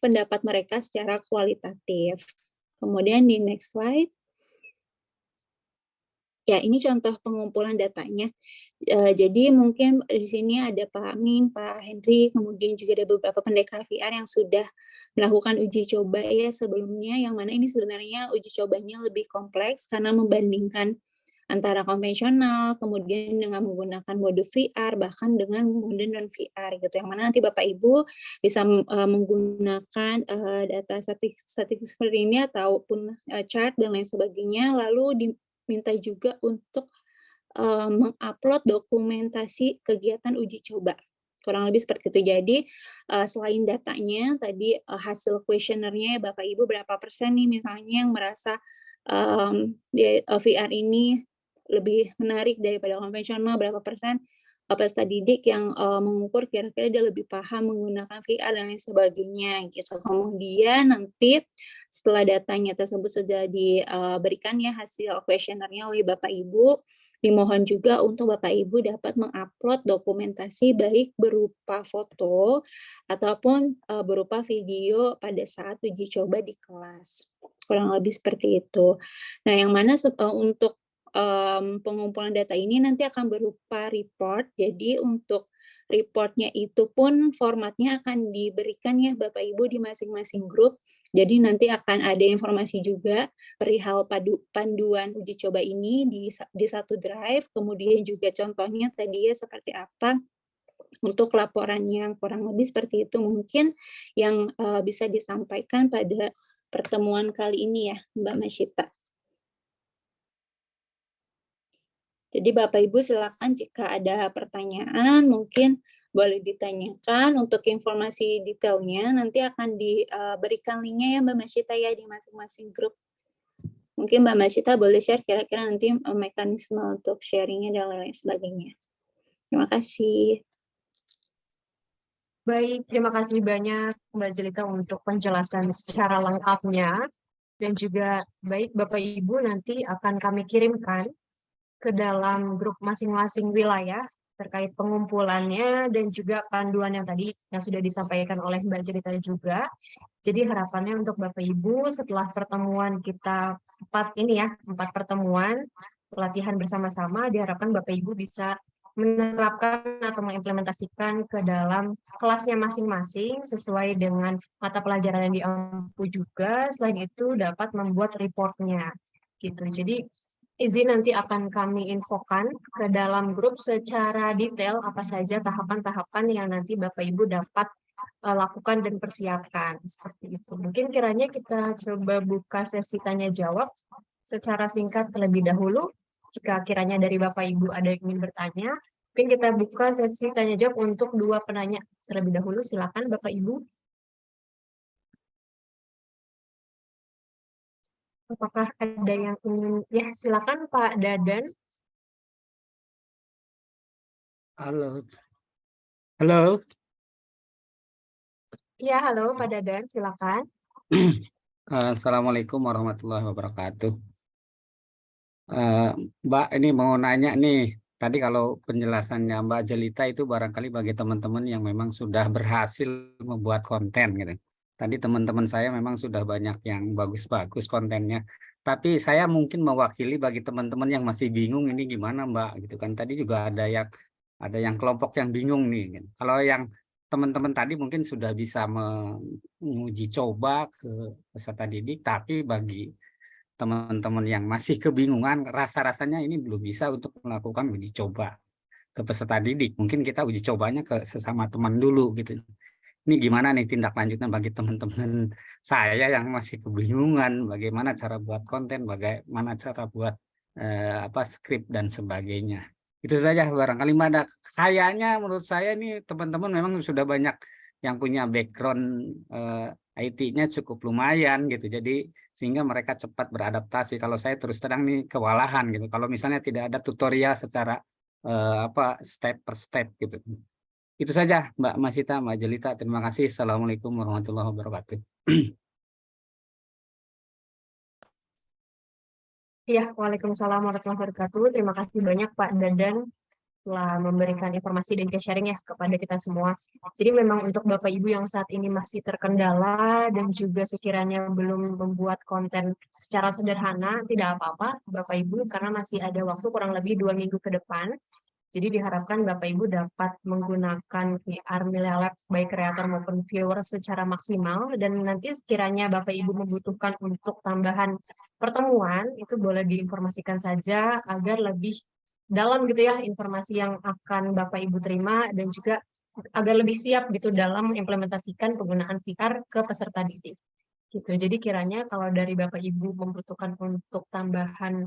S13: pendapat mereka secara kualitatif. Kemudian di next slide. Ya, ini contoh pengumpulan datanya. Jadi mungkin di sini ada Pak Amin, Pak Henry, kemudian juga ada beberapa pendekar VR yang sudah melakukan uji coba ya sebelumnya, yang mana ini sebenarnya uji cobanya lebih kompleks karena membandingkan antara konvensional, kemudian dengan menggunakan mode VR, bahkan dengan mode non-VR gitu. Yang mana nanti Bapak Ibu bisa menggunakan data statistik seperti ini ataupun chart dan lain sebagainya, lalu diminta juga untuk mengupload dokumentasi kegiatan uji coba. Kurang lebih seperti itu. Jadi selain datanya, tadi hasil kuesionernya Bapak Ibu berapa persen nih misalnya yang merasa VR ini lebih menarik daripada konvensional, berapa persen peserta didik yang mengukur kira-kira dia lebih paham menggunakan VR dan lain sebagainya gitu. Kemudian nanti setelah datanya tersebut sudah diberikan ya hasil kuesionernya oleh Bapak Ibu, dimohon juga untuk Bapak Ibu dapat mengupload dokumentasi baik berupa foto ataupun berupa video pada saat uji coba di kelas. Kurang lebih seperti itu. Nah, yang mana untuk pengumpulan data ini nanti akan berupa report. Jadi untuk reportnya itu pun formatnya akan diberikan ya Bapak Ibu di masing-masing grup. Jadi nanti akan ada informasi juga perihal panduan uji coba ini di satu drive. Kemudian juga contohnya tadi ya seperti apa untuk laporannya, kurang lebih seperti itu mungkin yang bisa disampaikan pada pertemuan kali ini ya Mbak Masyita. Jadi Bapak Ibu silakan jika ada pertanyaan mungkin boleh ditanyakan. Untuk informasi detailnya nanti akan diberikan linknya ya Mbak Masyita ya di masing-masing grup. Mungkin Mbak Masyita boleh share kira-kira nanti mekanisme untuk sharingnya dan lain sebagainya. Terima kasih.
S11: Baik, terima kasih banyak Mbak Jelita untuk penjelasan secara lengkapnya. Dan juga baik Bapak Ibu nanti akan kami kirimkan ke dalam grup masing-masing wilayah terkait pengumpulannya dan juga panduan yang tadi yang sudah disampaikan oleh Mbak Jelita juga. Jadi harapannya untuk Bapak Ibu setelah pertemuan kita 4 pertemuan, pelatihan bersama-sama, diharapkan Bapak Ibu bisa menerapkan atau mengimplementasikan ke dalam kelasnya masing-masing sesuai dengan mata pelajaran yang diampu juga. Selain itu dapat membuat reportnya gitu. Jadi izin nanti akan kami infokan ke dalam grup secara detail apa saja tahapan-tahapan yang nanti Bapak Ibu dapat lakukan dan persiapkan seperti itu. Mungkin kiranya kita coba buka sesi tanya jawab secara singkat terlebih dahulu. Jika kiranya dari Bapak Ibu ada yang ingin bertanya, mungkin kita buka sesi tanya jawab untuk 2 penanya terlebih dahulu. Silakan Bapak Ibu. Apakah ada yang ingin? Ya, silakan Pak Dadan.
S12: Halo. Halo.
S11: Ya, halo Pak Dadan, silakan.
S12: Assalamualaikum warahmatullahi wabarakatuh. Mbak, ini mau nanya nih. Tadi kalau penjelasannya Mbak Jelita itu barangkali bagi teman-teman yang memang sudah berhasil membuat konten gitu. Tadi teman-teman saya memang sudah banyak yang bagus-bagus kontennya. Tapi saya mungkin mewakili bagi teman-teman yang masih bingung ini gimana Mbak gitu kan. Tadi juga ada yang kelompok yang bingung nih. Gitu. Kalau yang teman-teman tadi mungkin sudah bisa menguji coba ke peserta didik, tapi bagi teman-teman yang masih kebingungan, rasa-rasanya ini belum bisa untuk melakukan uji coba ke peserta didik. Mungkin kita uji cobanya ke sesama teman dulu gitu. Ini gimana nih tindak lanjutnya bagi teman-teman saya yang masih kebingungan bagaimana cara buat konten, bagaimana cara buat skrip dan sebagainya. Itu saja barangkali Mbak ada. Sayangnya menurut saya nih teman-teman memang sudah banyak yang punya background IT-nya cukup lumayan gitu. Jadi sehingga mereka cepat beradaptasi. Kalau saya terus terang nih kewalahan gitu. Kalau misalnya tidak ada tutorial secara step per step gitu. Itu saja Mbak Masita, Mbak Jelita. Terima kasih. Assalamualaikum warahmatullahi wabarakatuh.
S11: Ya, Waalaikumsalam warahmatullahi wabarakatuh. Terima kasih banyak Pak Dadan telah memberikan informasi dan sharing ya kepada kita semua. Jadi memang untuk Bapak Ibu yang saat ini masih terkendala dan juga sekiranya belum membuat konten secara sederhana, tidak apa-apa Bapak Ibu karena masih ada waktu kurang lebih 2 minggu ke depan. Jadi diharapkan Bapak Ibu dapat menggunakan VR Milea Lab baik kreator maupun viewer secara maksimal dan nanti sekiranya Bapak Ibu membutuhkan untuk tambahan pertemuan itu boleh diinformasikan saja agar lebih dalam gitu ya informasi yang akan Bapak Ibu terima dan juga agar lebih siap gitu dalam mengimplementasikan penggunaan VR ke peserta didik. Gitu. Jadi kiranya kalau dari Bapak Ibu membutuhkan untuk tambahan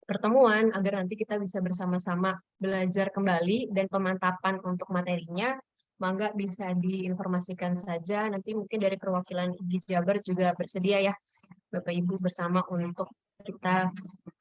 S11: pertemuan agar nanti kita bisa bersama-sama belajar kembali dan pemantapan untuk materinya, mangga bisa diinformasikan saja. Nanti mungkin dari perwakilan IGI Jabar juga bersedia ya Bapak Ibu bersama untuk kita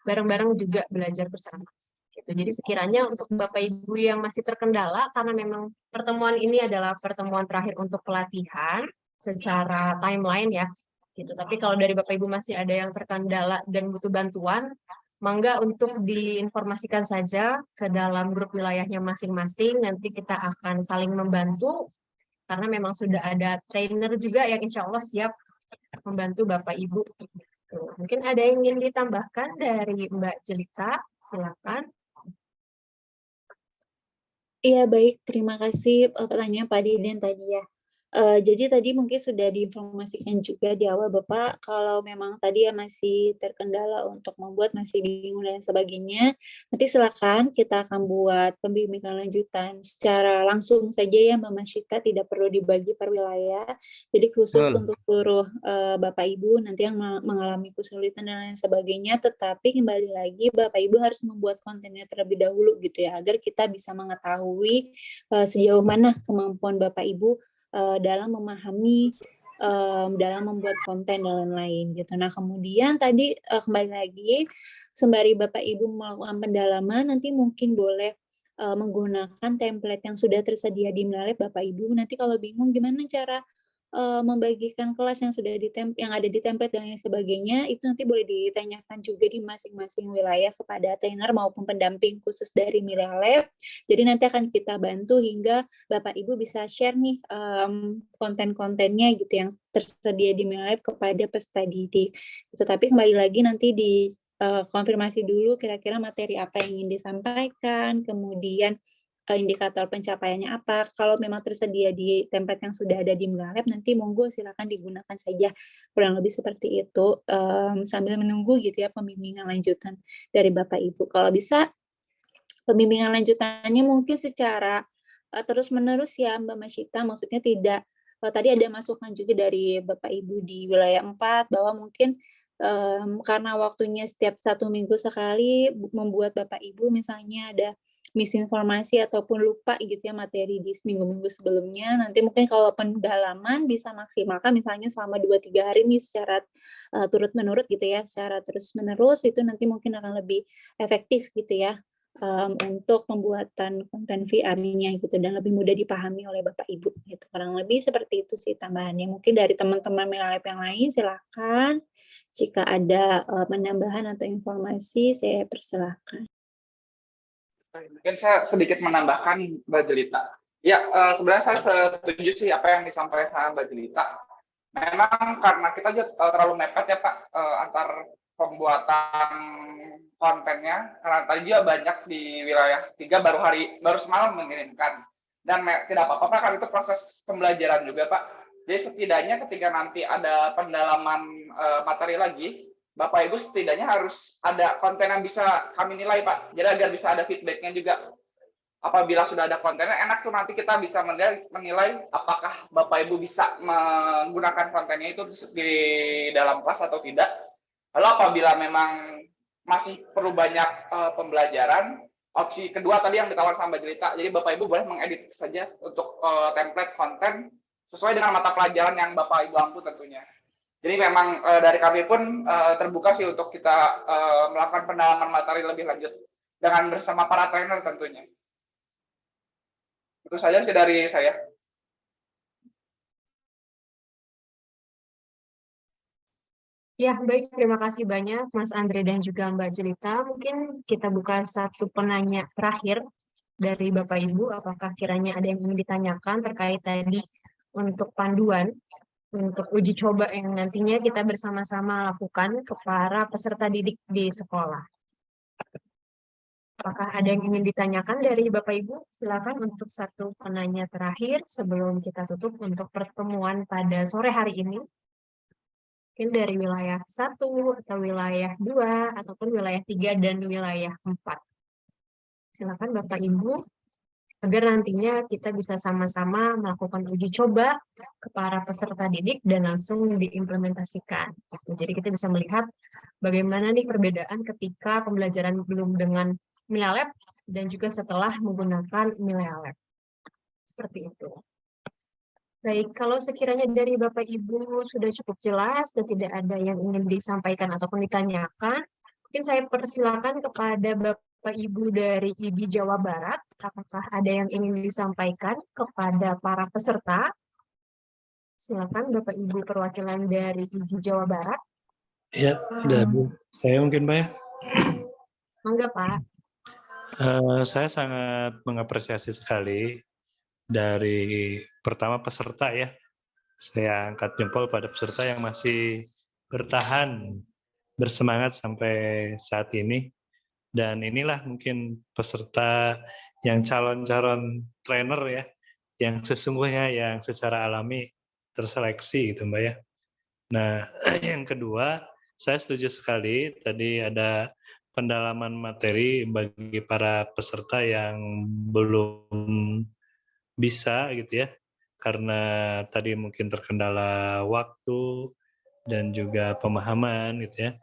S11: bareng-bareng juga belajar bersama. Gitu. Jadi sekiranya untuk Bapak Ibu yang masih terkendala, karena memang pertemuan ini adalah pertemuan terakhir untuk pelatihan secara timeline ya. Gitu. Tapi kalau dari Bapak Ibu masih ada yang terkendala dan butuh bantuan, mangga untuk diinformasikan saja ke dalam grup wilayahnya masing-masing. Nanti kita akan saling membantu, karena memang sudah ada trainer juga yang insya Allah siap membantu Bapak Ibu. Mungkin ada yang ingin ditambahkan dari Mbak Jelita, silakan.
S13: Iya baik, terima kasih pertanyaan Pak Diden tadi ya. Jadi tadi mungkin sudah diinformasikan juga di awal Bapak, kalau memang tadi ya masih terkendala untuk membuat, masih bingung dan sebagainya, nanti silakan kita akan buat pembimbingan lanjutan secara langsung saja ya Mbak Masita, tidak perlu dibagi per wilayah. Jadi khusus untuk seluruh Bapak Ibu nanti yang mengalami kesulitan dan lain sebagainya, tetapi kembali lagi Bapak Ibu harus membuat kontennya terlebih dahulu gitu ya, agar kita bisa mengetahui sejauh mana kemampuan Bapak Ibu dalam memahami, dalam membuat konten dan lain-lain gitu. Nah kemudian tadi kembali lagi, sembari Bapak Ibu melakukan pendalaman, nanti mungkin boleh menggunakan template yang sudah tersedia di Milea Lab Bapak Ibu. Nanti kalau bingung gimana cara membagikan kelas yang sudah yang ada di template dan lain sebagainya, itu nanti boleh ditanyakan juga di masing-masing wilayah kepada trainer maupun pendamping khusus dari Milea Lab. Jadi nanti akan kita bantu hingga Bapak Ibu bisa share nih konten-kontennya gitu yang tersedia di Milea Lab kepada peserta didik. Tapi kembali lagi nanti di konfirmasi dulu kira-kira materi apa yang ingin disampaikan, kemudian indikator pencapaiannya apa. Kalau memang tersedia di template yang sudah ada di Milalab, nanti monggo silakan digunakan saja. Kurang lebih seperti itu, sambil menunggu gitu ya pembimbingan lanjutan dari Bapak Ibu. Kalau bisa pembimbingan lanjutannya mungkin secara terus-menerus ya Mbak Masyita, maksudnya tidak tadi ada masukan juga dari Bapak Ibu di wilayah 4 bahwa mungkin karena waktunya setiap 1 minggu sekali membuat Bapak Ibu misalnya ada misinformasi ataupun lupa gitu ya materi di minggu-minggu sebelumnya, nanti mungkin kalau pendalaman bisa maksimalkan misalnya selama 2-3 hari nih secara turut-menurut gitu ya, secara terus-menerus itu nanti mungkin akan lebih efektif gitu ya untuk pembuatan konten VR-nya gitu dan lebih mudah dipahami oleh Bapak Ibu gitu. Kurang lebih seperti itu sih tambahannya. Mungkin dari teman-teman Milalab yang lain silakan. Jika ada penambahan atau informasi saya persilahkan.
S14: Mungkin saya sedikit menambahkan Mbak Jelita. Ya, sebenarnya saya setuju sih apa yang disampaikan sama Mbak Jelita. Memang karena kita juga terlalu mepet ya Pak antar pembuatan kontennya, karena tadi juga banyak di wilayah 3 baru semalam mengirimkan. Dan tidak apa-apa Pak, kan itu proses pembelajaran juga Pak. Jadi setidaknya ketika nanti ada pendalaman materi lagi, Bapak Ibu setidaknya harus ada konten yang bisa kami nilai Pak. Jadi agar bisa ada feedback-nya juga. Apabila sudah ada kontennya, enak tuh nanti kita bisa menilai apakah Bapak Ibu bisa menggunakan kontennya itu di dalam kelas atau tidak. Lalu apabila memang masih perlu banyak pembelajaran, opsi kedua tadi yang ditawarkan sama Mbak Jelita, jadi Bapak Ibu boleh mengedit saja untuk template konten sesuai dengan mata pelajaran yang Bapak Ibu mampu tentunya. Jadi memang dari kami pun terbuka sih untuk kita melakukan pendalaman materi lebih lanjut dengan bersama para trainer tentunya. Itu saja sih dari saya.
S11: Ya, baik. Terima kasih banyak Mas Andre dan juga Mbak Jelita. Mungkin kita buka satu penanya terakhir dari Bapak Ibu. Apakah kiranya ada yang ingin ditanyakan terkait tadi untuk panduan untuk uji coba yang nantinya kita bersama-sama lakukan ke para peserta didik di sekolah. Apakah ada yang ingin ditanyakan dari Bapak Ibu? Silakan untuk satu penanya terakhir sebelum kita tutup untuk pertemuan pada sore hari ini. Mungkin dari wilayah 1 atau wilayah 2 ataupun wilayah 3 dan wilayah 4. Silakan Bapak Ibu, agar nantinya kita bisa sama-sama melakukan uji coba ke para peserta didik dan langsung diimplementasikan. Jadi kita bisa melihat bagaimana nih perbedaan ketika pembelajaran belum dengan Milalab dan juga setelah menggunakan Milalab. Seperti itu. Baik, kalau sekiranya dari Bapak Ibu sudah cukup jelas dan tidak ada yang ingin disampaikan ataupun ditanyakan, mungkin saya persilakan kepada Bapak Ibu dari IDI Jawa Barat, apakah ada yang ingin disampaikan kepada para peserta? Silakan Bapak Ibu perwakilan dari IDI Jawa Barat.
S15: Ya, dari saya mungkin Pak ya.
S11: Mangga Pak.
S15: Saya sangat mengapresiasi sekali dari pertama peserta ya. Saya angkat jempol pada peserta yang masih bertahan, bersemangat sampai saat ini. Dan inilah mungkin peserta yang calon-calon trainer ya, yang sesungguhnya yang secara alami terseleksi gitu Mbak ya. Nah, yang kedua, saya setuju sekali tadi ada pendalaman materi bagi para peserta yang belum bisa gitu ya, karena tadi mungkin terkendala waktu dan juga pemahaman gitu ya.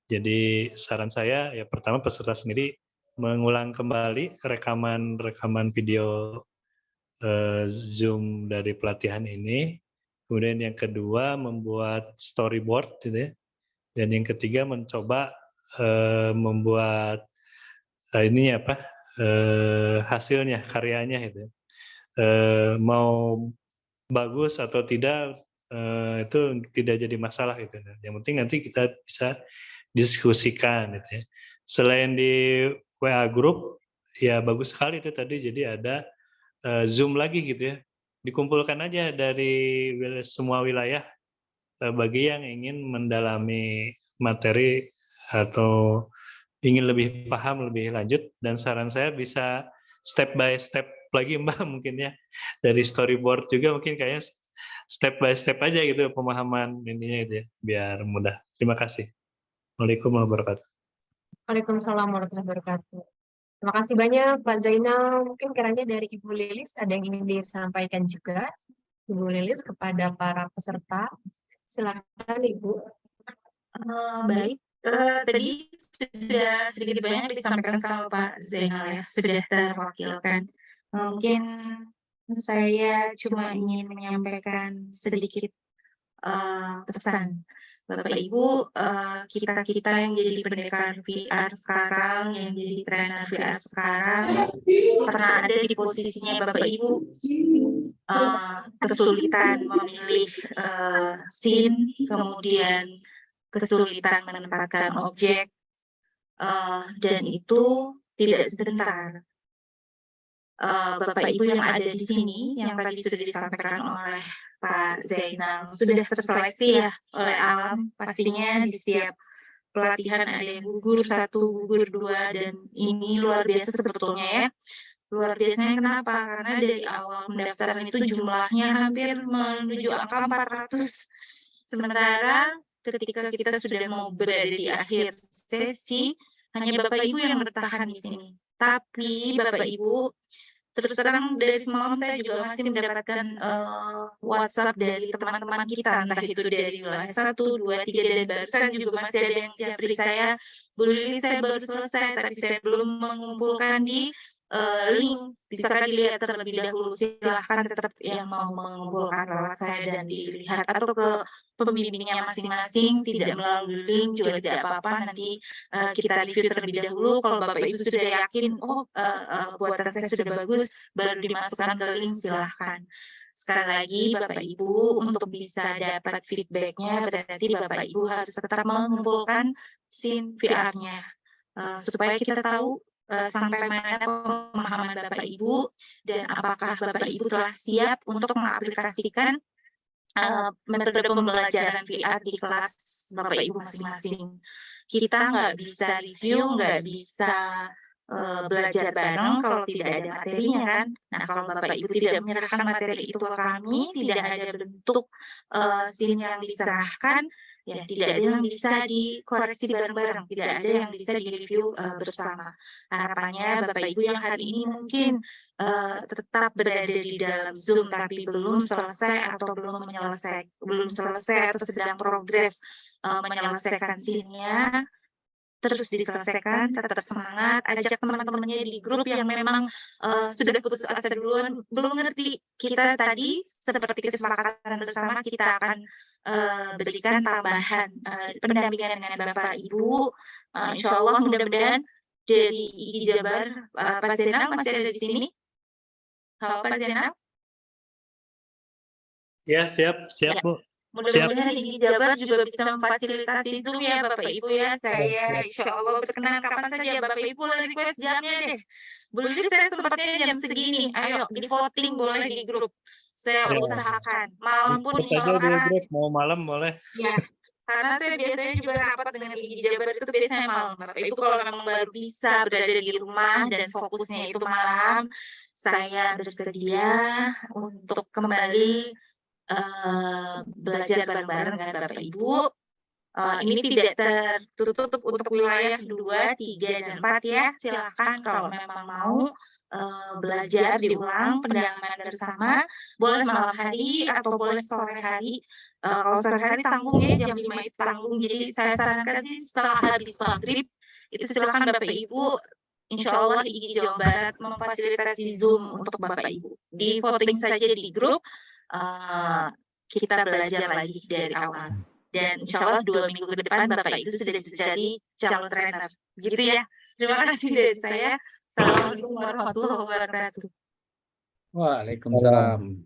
S15: Jadi saran saya ya pertama peserta sendiri mengulang kembali rekaman video Zoom dari pelatihan ini. Kemudian yang kedua membuat storyboard gitu ya. Dan yang ketiga mencoba membuat hasilnya, karyanya gitu. Mau bagus atau tidak itu tidak jadi masalah gitu. Yang penting nanti kita bisa diskusikan gitu ya. Selain di WA group ya bagus sekali itu tadi, jadi ada Zoom lagi gitu ya. Dikumpulkan aja dari semua wilayah bagi yang ingin mendalami materi atau ingin lebih paham lebih lanjut, dan saran saya bisa step by step lagi Mbak mungkin ya, dari storyboard juga mungkin kayaknya step by step aja gitu pemahaman ininya gitu ya, biar mudah. Terima kasih. Waalaikumsalam warahmatullahi wabarakatuh.
S11: Waalaikumsalam warahmatullahi wabarakatuh. Terima kasih banyak Pak Zainal. Mungkin kiranya dari Ibu Lilis ada yang ingin disampaikan juga, Ibu Lilis, kepada para peserta. Silakan Ibu.
S1: Baik, tadi sudah sedikit banyak disampaikan sama Pak Zainal ya, sudah terwakilkan. Mungkin saya cuma ingin menyampaikan sedikit pesan. Bapak Ibu, kita yang jadi pendekar VR sekarang, yang jadi trainer VR sekarang, pernah ada di posisinya Bapak Ibu kesulitan memilih scene, kemudian kesulitan menempatkan objek, dan itu tidak sebentar. Bapak Ibu yang ada di sini, yang tadi sudah disampaikan oleh Pak Zainal, sudah terseleksi ya oleh alam, pastinya di setiap pelatihan ada yang gugur 1, gugur 2, dan ini luar biasa sebetulnya ya. Luar biasanya kenapa? Karena dari awal pendaftaran itu jumlahnya hampir menuju angka 400. Sementara ketika kita sudah mau berada di akhir sesi, hanya Bapak Ibu yang bertahan di sini. Tapi Bapak Ibu, terus terang dari semalam saya juga masih mendapatkan WhatsApp dari teman-teman kita, entah itu dari wilayah 1, 2, 3, dan barusan juga masih ada yang japri saya, Bu Lili saya baru selesai, tapi saya belum mengumpulkan di link, bisakah dilihat terlebih dahulu? Silahkan tetap yang mau mengumpulkan lewat saya dan dilihat, atau ke pembimbingnya masing-masing, tidak melalui link juga tidak apa-apa, nanti kita review terlebih dahulu. Kalau Bapak Ibu sudah yakin, buatan saya sudah bagus, baru dimasukkan ke link, silahkan. Sekali lagi Bapak Ibu, untuk bisa dapat feedback-nya, berarti Bapak Ibu harus tetap mengumpulkan scene VR-nya, supaya kita tahu sampai mana pemahaman Bapak Ibu, dan apakah Bapak Ibu telah siap untuk mengaplikasikan metode pembelajaran VR di kelas Bapak Ibu masing-masing. Kita nggak bisa review, nggak bisa belajar bareng kalau tidak ada materinya kan. Nah, kalau Bapak Ibu tidak menyerahkan materi itu ke kami, tidak ada bentuk scene yang diserahkan, ya tidak ada yang bisa dikoreksi bareng-bareng, tidak ada yang bisa direview bersama. Harapannya Bapak Ibu yang hari ini mungkin tetap berada di dalam Zoom tapi belum selesai atau belum selesai atau sedang progres menyelesaikan scene-nya, terus diselesaikan, tetap semangat, ajak teman-temannya di grup yang memang sudah putus asa duluan, belum ngerti. Kita tadi seperti kesepakatan bersama, kita akan berikan tambahan pendampingan dengan Bapak Ibu. Insya Allah mudah-mudahan dari IGI Jabar, Pak Zainal masih ada di sini. Halo Pak Zainal.
S15: Ya, siap Bu.
S1: Mudah-mudahan IGI Jabar juga bisa memfasilitasi Zoom ya Bapak Ibu ya. Saya insya Allah berkenan kapan saja Bapak Ibu request jamnya deh. Boleh saya sempatnya jam segini. Ayo di voting boleh di grup. Saya usahakan. Malam pun insya Allah.
S15: Di grup, mau malam boleh.
S1: Ya, karena saya biasanya juga rapat dengan IGI Jabar itu biasanya malam. Bapak Ibu kalau memang baru bisa berada di rumah dan fokusnya itu malam, saya bersedia untuk kembali belajar bareng-bareng dengan Bapak Ibu. Ini tidak tertutup untuk wilayah 2, 3, dan 4 ya. Silakan kalau memang mau belajar diulang pendalaman bersama, boleh malam hari atau boleh sore hari. Kalau sore hari tanggung ya, jam 5 itu tanggung. Jadi saya sarankan sih setelah habis maghrib itu silakan Bapak Ibu. Insya Allah IGI Jawa Barat memfasilitasi Zoom untuk Bapak Ibu. Di voting saja di grup. Kita belajar lagi dari awal, dan insya Allah 2 minggu ke depan Bapak Ibu sudah bisa jadi calon trainer, gitu ya. Terima kasih dari saya. Assalamualaikum warahmatullahi wabarakatuh.
S12: Waalaikumsalam.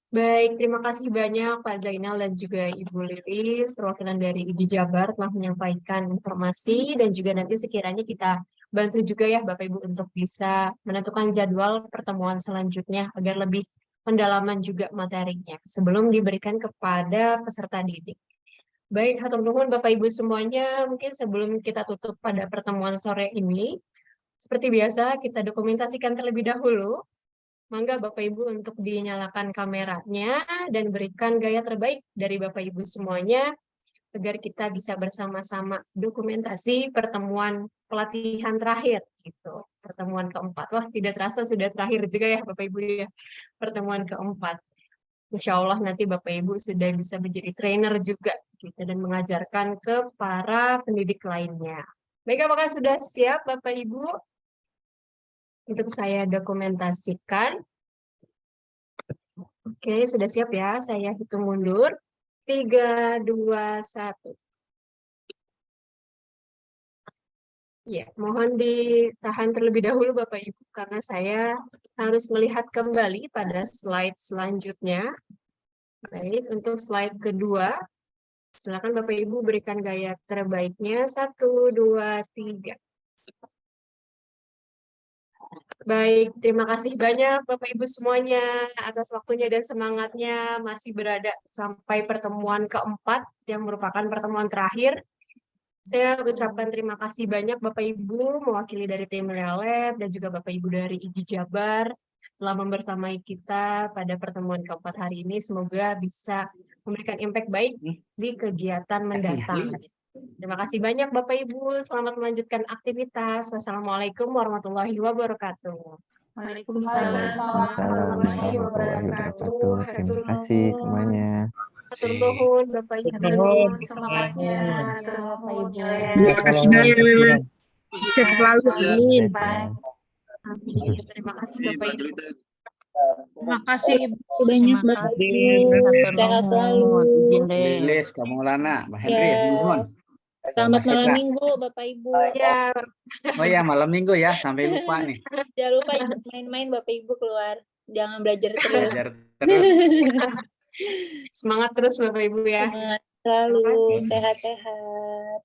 S11: Baik, terima kasih banyak Pak Zainal dan juga Ibu Lilis, perwakilan dari IGI Jabar telah menyampaikan informasi, dan juga nanti sekiranya kita bantu juga ya Bapak Ibu untuk bisa menentukan jadwal pertemuan selanjutnya agar lebih pendalaman juga materinya sebelum diberikan kepada peserta didik. Baik, hatur nuhun Bapak Ibu semuanya, mungkin sebelum kita tutup pada pertemuan sore ini, seperti biasa kita dokumentasikan terlebih dahulu. Mangga Bapak Ibu untuk dinyalakan kameranya dan berikan gaya terbaik dari Bapak Ibu semuanya agar kita bisa bersama-sama dokumentasi pertemuan pelatihan terakhir gitu. Pertemuan keempat. Wah, tidak terasa sudah terakhir juga ya Bapak Ibu ya. Pertemuan keempat. Insya Allah nanti Bapak Ibu sudah bisa menjadi trainer juga gitu, dan mengajarkan ke para pendidik lainnya. Baik, apakah sudah siap Bapak Ibu untuk saya dokumentasikan? Oke, sudah siap ya. Saya hitung mundur. 3, 2, 1. Ya, mohon ditahan terlebih dahulu Bapak Ibu karena saya harus melihat kembali pada slide selanjutnya. Baik, untuk slide kedua, silakan Bapak Ibu berikan gaya terbaiknya. 1, 2, 3. Baik, terima kasih banyak Bapak Ibu semuanya atas waktunya dan semangatnya masih berada sampai pertemuan keempat yang merupakan pertemuan terakhir. Saya ucapkan terima kasih banyak Bapak Ibu mewakili dari tim Real Lab dan juga Bapak Ibu dari IGI Jabar telah membersamai kita pada pertemuan keempat hari ini. Semoga bisa memberikan impact baik di kegiatan mendatang. Terima kasih banyak Bapak Ibu. Selamat melanjutkan aktivitas. Wassalamualaikum warahmatullahi wabarakatuh.
S2: Waalaikumsalam warahmatullahi wabarakatuh. Terima kasih semuanya.
S11: Hatur nuhun Bapak Ibu. Semangat Bapak Ibu.
S16: Terima kasih banyak. Sukses selalu. Amin.
S11: Amin. Terima kasih Bapak Ibu.
S16: Terima kasih Ibu.
S13: Banyak Bapak Ibu. Sehat selalu.
S12: Lilis, Kak Maulana, Mbak Henry,
S13: Ya.
S12: nuhun.
S13: Selamat
S12: Mas
S13: malam
S12: Eka.
S13: minggu Bapak Ibu.
S11: Ya.
S12: Oh ya, malam minggu ya, sampai lupa nih.
S13: Jangan lupa ikut main-main Bapak Ibu keluar. Jangan belajar terus.
S12: Belajar terus.
S11: Semangat terus Bapak Ibu ya.
S13: Semangat selalu,
S11: Terima kasih.
S13: sehat-sehat.